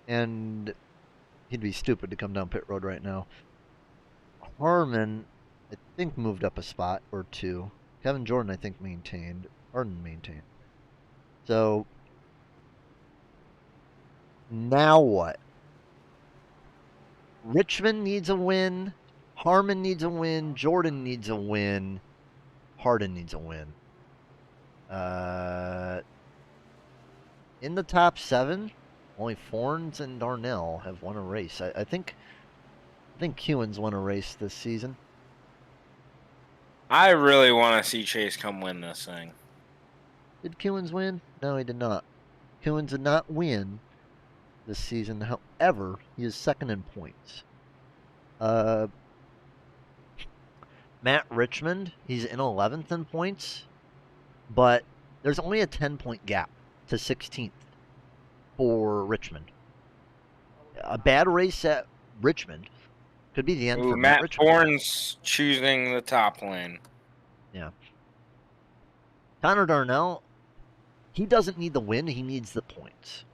And he'd be stupid to come down pit road right now. Harmon, I think, moved up a spot or 2. Kevin Jordan, I think, maintained. Harden maintained. So now what? Richmond needs a win. Harmon needs a win. Jordan needs a win. Harden needs a win. In the top 7, only Forns and Darnell have won a race. I think Kewen's won a race this season. I really want to see Chase come win this thing. Did Kewen's win? No, he did not. Kewen's did not win this season. However, he is 2nd in points. Matt Richmond, he's in 11th in points, but there's only a 10-point gap to 16th for Richmond. A bad race at Richmond could be the end for Matt Richmond. Bourne's choosing the top lane. Yeah. Connor Darnell, he doesn't need the win. He needs the points.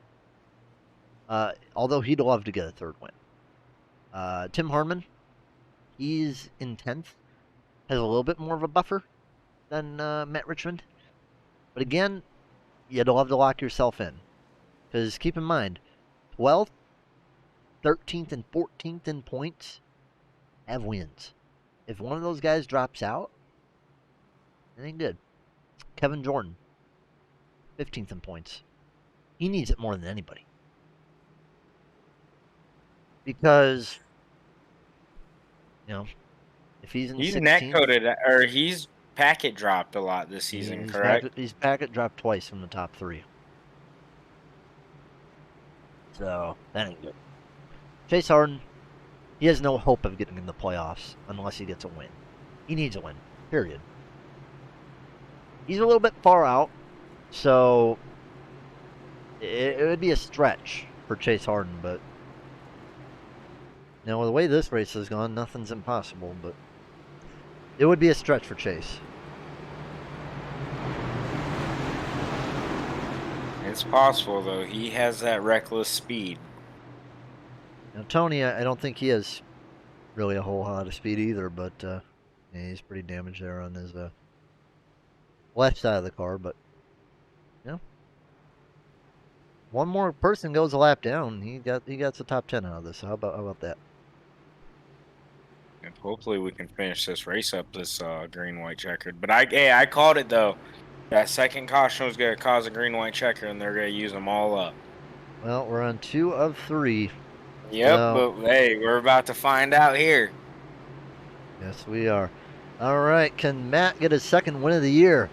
Although he'd love to get a 3rd win. Tim Harmon, he's in 10th. Has a little bit more of a buffer than Matt Richmond. But again, you'd love to lock yourself in. Because keep in mind, 12th, 13th, and 14th in points have wins. If one of those guys drops out, it ain't good. Kevin Jordan, 15th in points. He needs it more than anybody. Because, you know, if he's in 16th, net coded, or he's packet dropped a lot this season, correct? He's packet dropped twice from the top 3. So, that ain't good. Chase Harden, he has no hope of getting in the playoffs unless he gets a win. He needs a win, period. He's a little bit far out, so it would be a stretch for Chase Harden, but now, the way this race has gone, nothing's impossible, but it would be a stretch for Chase. It's possible, though. He has that reckless speed. Now, Tony, I don't think he has really a whole lot of speed either, but yeah, he's pretty damaged there on his left side of the car, but yeah. One more person goes a lap down, he got the top 10 out of this. So how about that? And hopefully we can finish this race up, this green-white checkered. But I called it, though. That second caution was going to cause a green-white checker, and they're going to use them all up. Well, we're on 2 of 3. Yep, so, but hey, we're about to find out here. Yes, we are. All right, can Matt get his 2nd win of the year?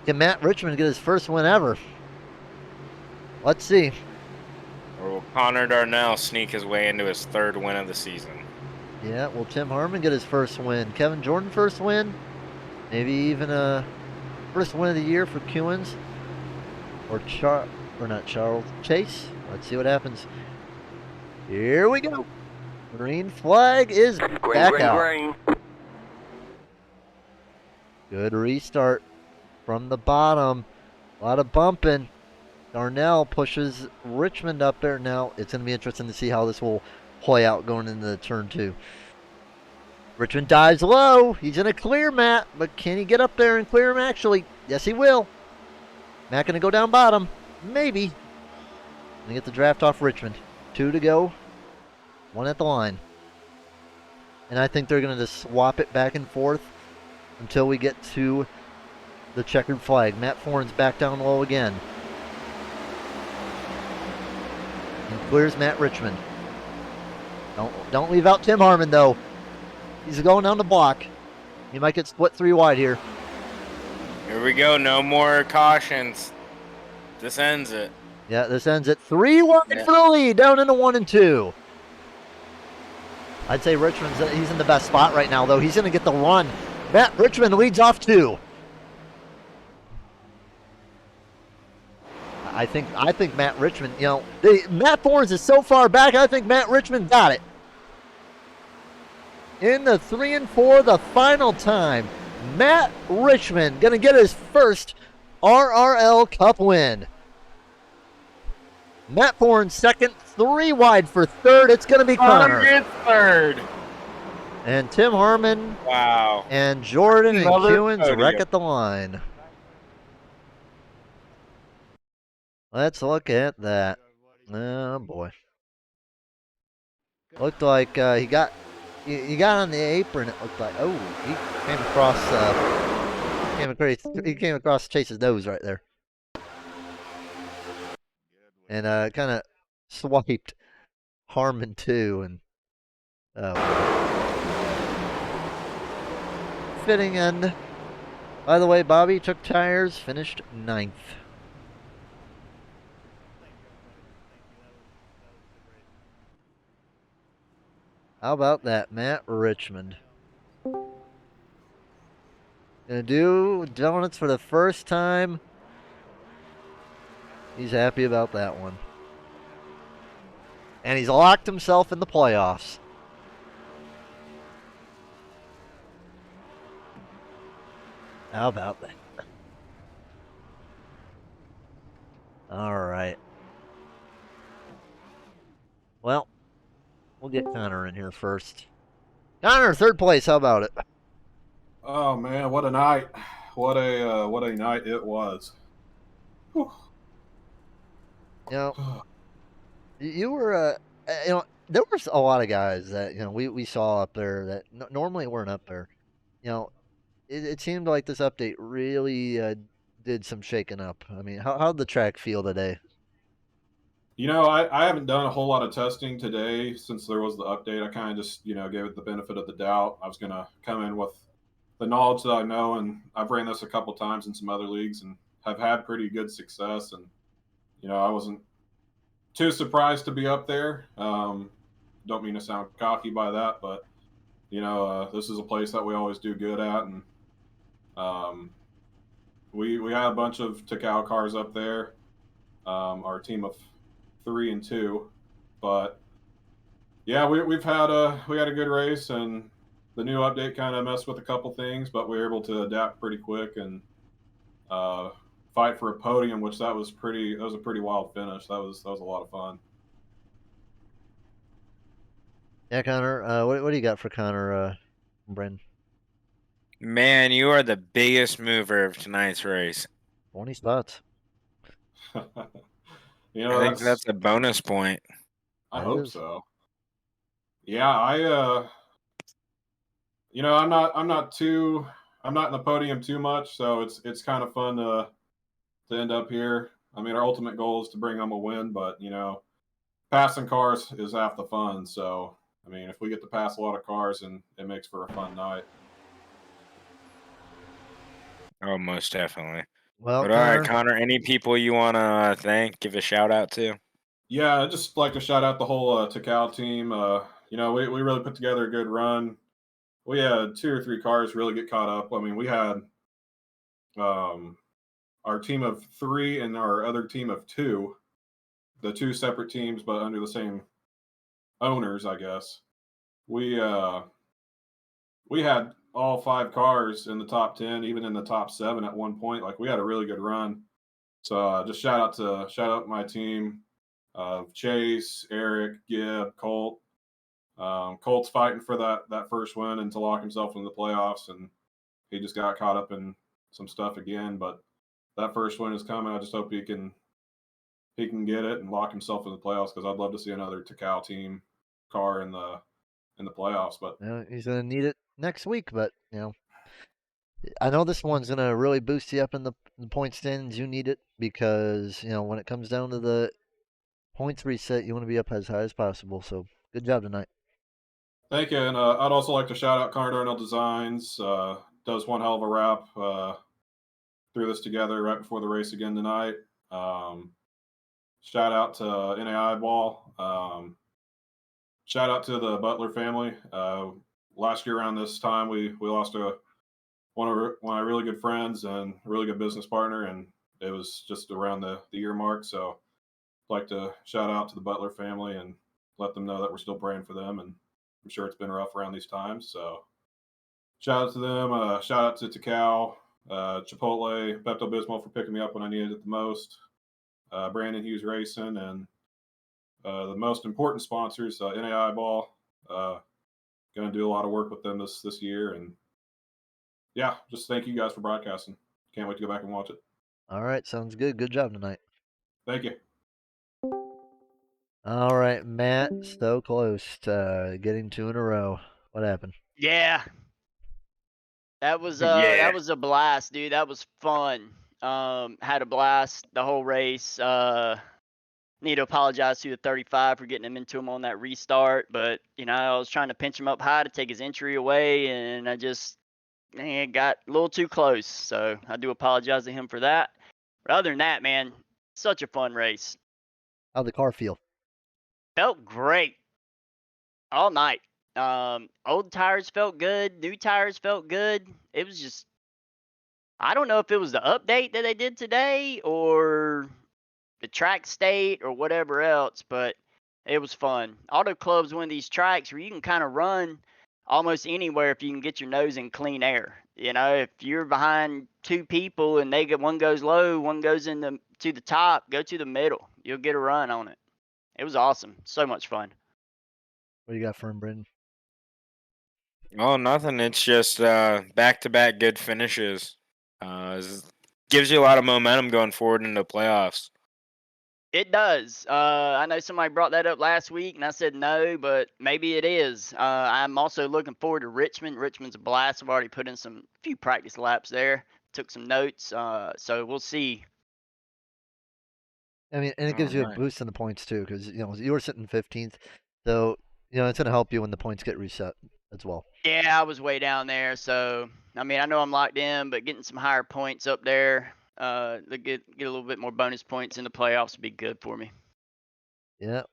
Can Matt Richmond get his 1st win ever? Let's see. Or will Connor Darnell sneak his way into his 3rd win of the season? Yeah, will Tim Harmon get his 1st win? Kevin Jordan 1st win? Maybe even a 1st win of the year for Kewens? Or not Charles, Chase? Let's see what happens. Here we go. Green flag is back out. Good restart from the bottom. A lot of bumping. Darnell pushes Richmond up there. Now, it's going to be interesting to see how this will play out going into the turn 2. Richmond dives low. He's in a clear, Matt, but can he get up there and clear him actually? Yes, he will. Matt going to go down bottom. Maybe. Going to get the draft off Richmond. 2 to go. 1 at the line. And I think they're going to just swap it back and forth until we get to the checkered flag. Matt Forn's back down low again. And clears Matt Richmond. Don't leave out Tim Harmon, though. He's going down the block. He might get split 3 wide here. Here we go. No more cautions. This ends it. Yeah, this ends at 3 wide Yeah. for the lead, down into 1 and 2. I'd say he's in the best spot right now, though. He's going to get the run. Matt Richmond leads off 2. I think Matt Richmond, Matt Thorns is so far back, I think Matt Richmond got it. In the 3 and 4, the final time, Matt Richmond going to get his first RRL Cup win. Matt Thorns second, 3 wide for third. It's going to be Connor. Gets third. And Tim Harmon. Wow. And Jordan and Another Kewins podium. wreck at the line. Let's look at that. Oh boy. Looked like he got on the apron. It looked like he came across Chase's nose right there, and kind of swiped Harmon too. And fitting end. By the way, Bobby took tires, finished 9th. How about that, Matt Richmond? Gonna do donuts for the first time. He's happy about that one. And he's locked himself in the playoffs. How about that? All right. Well, we'll get Connor in here first. Connor, 3rd place. How about it? Oh man, what a night! What a night it was. Whew. You were there were a lot of guys that we saw up there that normally weren't up there. It seemed like this update really did some shaking up. I mean, how'd the track feel today? I haven't done a whole lot of testing today since there was the update. I kind of just, gave it the benefit of the doubt. I was going to come in with the knowledge that I know, and I've ran this a couple times in some other leagues and have had pretty good success. And, I wasn't too surprised to be up there. Don't mean to sound cocky by that, but, this is a place that we always do good at. And we had a bunch of Takao cars up there, our team of 3 and 2, but yeah, we had a good race, and the new update kind of messed with a couple things, but we were able to adapt pretty quick and fight for a podium, which that was a pretty wild finish. That was a lot of fun. Yeah, Connor. What do you got for Connor, Brendan? Man, you are the biggest mover of tonight's race. 20 spots. I think that's a bonus point. I hope so. Yeah, I'm not in the podium too much, so it's kind of fun to end up here. I mean, our ultimate goal is to bring home a win, but passing cars is half the fun. So, I mean, if we get to pass a lot of cars, and it makes for a fun night. Oh, most definitely. Well, but all right, Connor, any people you want to thank, give a shout out to? Yeah, I'd just like to shout out the whole Takao team. We really put together a good run. We had 2 or 3 cars really get caught up. I mean, we had our team of 3 and our other team of 2, the 2 separate teams, but under the same owners, I guess. We had all 5 cars in the top 10, even in the top 7 at one point. Like, we had a really good run. So just shout out my team of Chase, Eric, Gibb, Colt. Colt's fighting for that first win and to lock himself into the playoffs, and he just got caught up in some stuff again. But that first win is coming. I just hope he can get it and lock himself in the playoffs, because I'd love to see another Takao team car in the playoffs. But he's gonna need it next week. But I know this one's gonna really boost you up in the point standings. You need it because when it comes down to the points reset, you want to be up as high as possible. So good job tonight. Thank you, and I'd also like to shout out Car Darnell Designs. Does one hell of a wrap. Threw this together right before the race again tonight. Shout out to NAI Ball. Shout out to the Butler family. Last year around this time, we lost one of my really good friends and a really good business partner, and it was just around the year mark. So I'd like to shout out to the Butler family and let them know that we're still praying for them. And I'm sure it's been rough around these times. So shout out to them. Shout out to Takao, Chipotle, Pepto Bismol for picking me up when I needed it the most. Brandon Hughes Racing, and the most important sponsors, NAI Ball. Going to do a lot of work with them this year, and yeah, just thank you guys for broadcasting. Can't wait to go back and watch it. All right, sounds good. Good job tonight. Thank you. All right, Matt, so close to getting 2 in a row. What happened? Yeah. That was Yeah. that was a blast, dude. That was fun. Had a blast the whole race. Need to apologize to the 35 for getting him into him on that restart, but I was trying to pinch him up high to take his entry away, and I just got a little too close. So I do apologize to him for that. But other than that, man, such a fun race. How'd the car feel? Felt great all night. Old tires felt good. New tires felt good. It was just, I don't know if it was the update that they did today or the track state or whatever else, but it was fun. Auto Club's one of these tracks where you can kind of run almost anywhere if you can get your nose in clean air. If you're behind two people and one goes low, one goes to the top, go to the middle. You'll get a run on it. It was awesome. So much fun. What do you got for him, Brendan? Oh, nothing. It's just back-to-back good finishes. Gives you a lot of momentum going forward into the playoffs. It does. I know somebody brought that up last week, and I said no, but maybe it is. I'm also looking forward to Richmond. Richmond's a blast. I've already put in few practice laps there. Took some notes. So we'll see. I mean, and it gives you a boost in the points too, because you were sitting 15th, so it's going to help you when the points get reset as well. Yeah, I was way down there, so I mean, I know I'm locked in, but getting some higher points up there, to get a little bit more bonus points in the playoffs would be good for me. Yeah.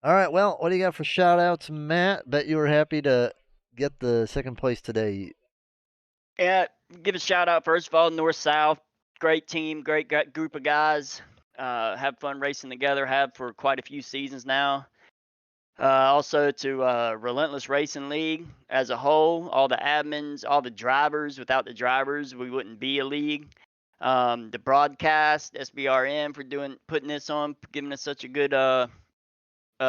All right. Well, what do you got for shout outs, Matt? Bet you were happy to get the second place today. Yeah, give a shout out first of all, North South, great team, great group of guys. Have fun racing together. Have for quite a few seasons now. Also to Relentless Racing League as a whole, all the admins, all the drivers. Without the drivers, we wouldn't be a league. The broadcast, SBRM for putting this on, giving us such a good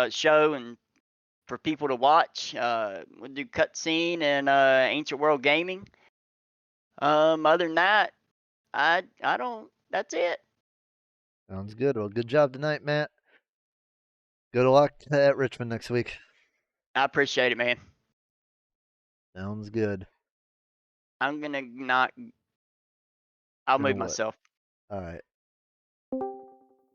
show and for people to watch. We'll do Cutscene and Ancient World Gaming. Other than that, I don't. That's it. Sounds good. Well, good job tonight, Matt. Good luck at Richmond next week. I appreciate it, man. Sounds good. I'm gonna not. I'll move myself. All right.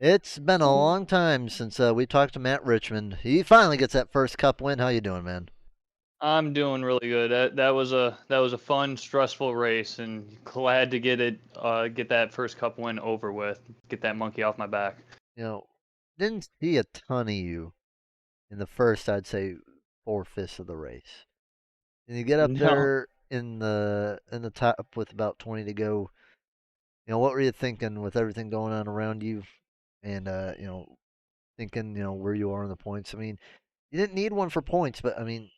It's been a long time since we talked to Matt Richmond. He finally gets that first Cup win. How you doing, man? I'm doing really good. That was a fun, stressful race, and glad to get that first Cup win over with. Get that monkey off my back. Didn't see a ton of you in the first, I'd say, 4/5 of the race. And you get up there in the top with about 20 to go. What were you thinking with everything going on around you, and thinking where you are in the points? I mean, you didn't need one for points, but I mean,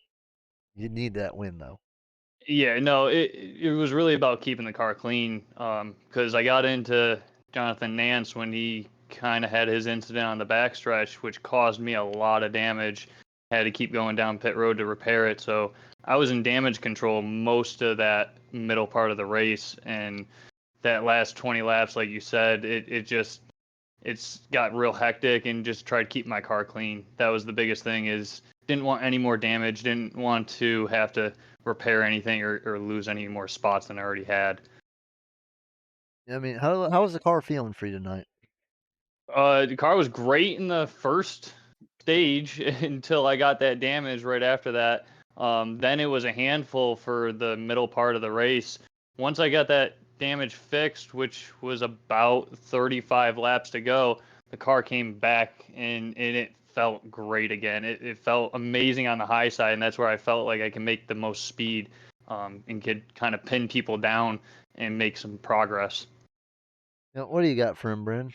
you need that win though. Yeah, no, it was really about keeping the car clean. Because I got into Jonathan Nance when he kind of had his incident on the backstretch, which caused me a lot of damage. Had to keep going down pit road to repair it. So I was in damage control most of that middle part of the race, and that last 20 laps, like you said, it's got real hectic, and just tried to keep my car clean. That was the biggest thing. Is didn't want any more damage. Didn't want to have to repair anything or lose any more spots than I already had. I mean, how was the car feeling for you tonight? The car was great in the first stage until I got that damage right after that. Then it was a handful for the middle part of the race. Once I got that damage fixed, which was about 35 laps to go, the car came back and it felt great again. It felt amazing on the high side, and that's where I felt like I can make the most speed and could kind of pin people down and make some progress. Now, what do you got for him, Bryn?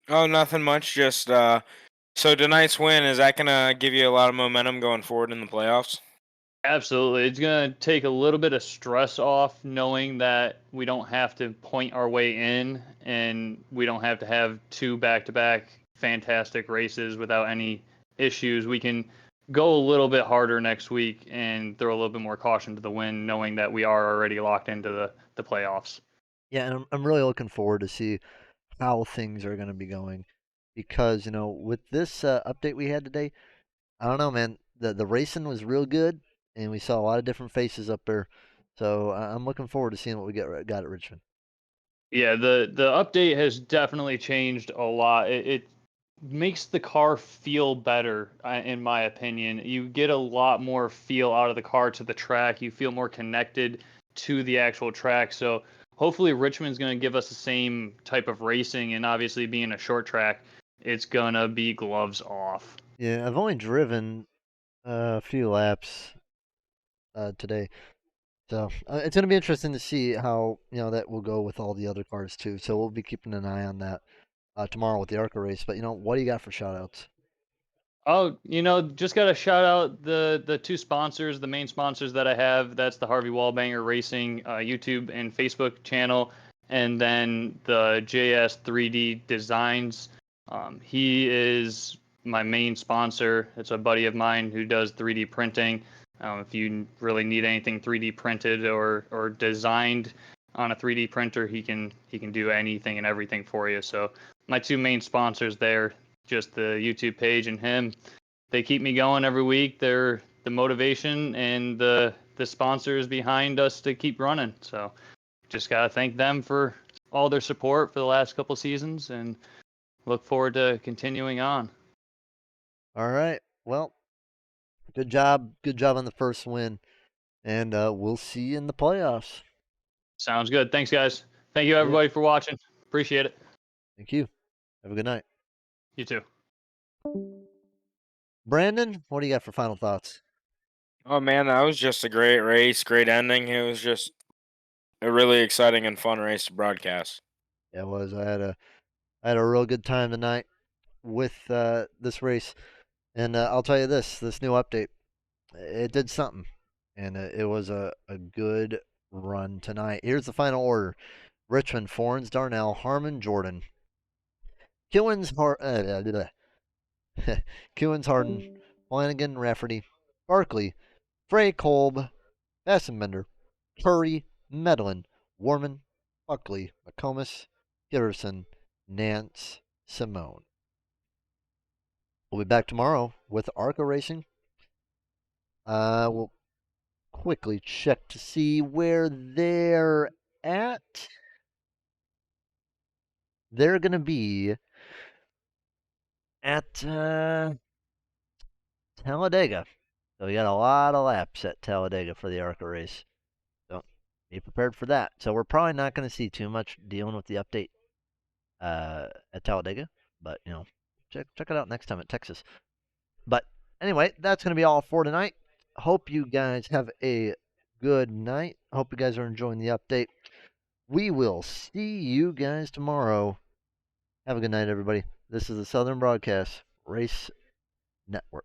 Oh, nothing much. Just so tonight's win, is that gonna give you a lot of momentum going forward in the playoffs? Absolutely. It's going to take a little bit of stress off knowing that we don't have to point our way in and we don't have to have two back-to-back fantastic races without any issues. We can go a little bit harder next week and throw a little bit more caution to the wind knowing that we are already locked into the playoffs. Yeah, and I'm really looking forward to see how things are going to be going because, with this update we had today, I don't know, man. The racing was real good, and we saw a lot of different faces up there. So I'm looking forward to seeing what we got at Richmond. Yeah, the update has definitely changed a lot. It makes the car feel better, in my opinion. You get a lot more feel out of the car to the track. You feel more connected to the actual track. So hopefully Richmond's going to give us the same type of racing, and obviously being a short track, it's going to be gloves off. Yeah, I've only driven a few laps today, so it's going to be interesting to see how that will go with all the other cars too. So we'll be keeping an eye on that tomorrow with the ARCA race. But what do you got for shoutouts? Oh, just got to shout out the two sponsors, the main sponsors that I have. That's the Harvey Wallbanger Racing YouTube and Facebook channel, and then the JS 3D Designs. He is my main sponsor. It's a buddy of mine who does 3D printing. If you really need anything 3D printed or designed on a 3D printer, he can do anything and everything for you. So my two main sponsors there, just the YouTube page and him. They keep me going every week. They're the motivation and the sponsors behind us to keep running. So just gotta thank them for all their support for the last couple seasons and look forward to continuing on. All right. Well, good job. Good job on the first win, and we'll see you in the playoffs. Sounds good. Thanks, guys. Thank you, everybody, for watching. Appreciate it. Thank you. Have a good night. You too. Brandon, what do you got for final thoughts? Oh man, that was just a great race, great ending. It was just a really exciting and fun race to broadcast. Yeah, it was. I had a real good time tonight with this race, and I'll tell you this new update, it did something, and it was a good run tonight. Here's the final order: Richmond, Forens, Darnell, Harmon, Jordan, Kewins, Kewins, Harden, Flanagan, Rafferty, Barkley, Frey, Kolb, Assenbender, Curry, Medlin, Warman, Buckley, McComas, Giverson, Nance, Simone. We'll be back tomorrow with ARCA Racing. We'll quickly check to see where they're at. They're going to be at Talladega. So we got a lot of laps at Talladega for the ARCA race. So be prepared for that. So we're probably not going to see too much dealing with the update at Talladega. But, check it out next time at Texas. But anyway, that's going to be all for tonight. Hope you guys have a good night. Hope you guys are enjoying the update. We will see you guys tomorrow. Have a good night, everybody. This is the Southern Broadcast Race Network.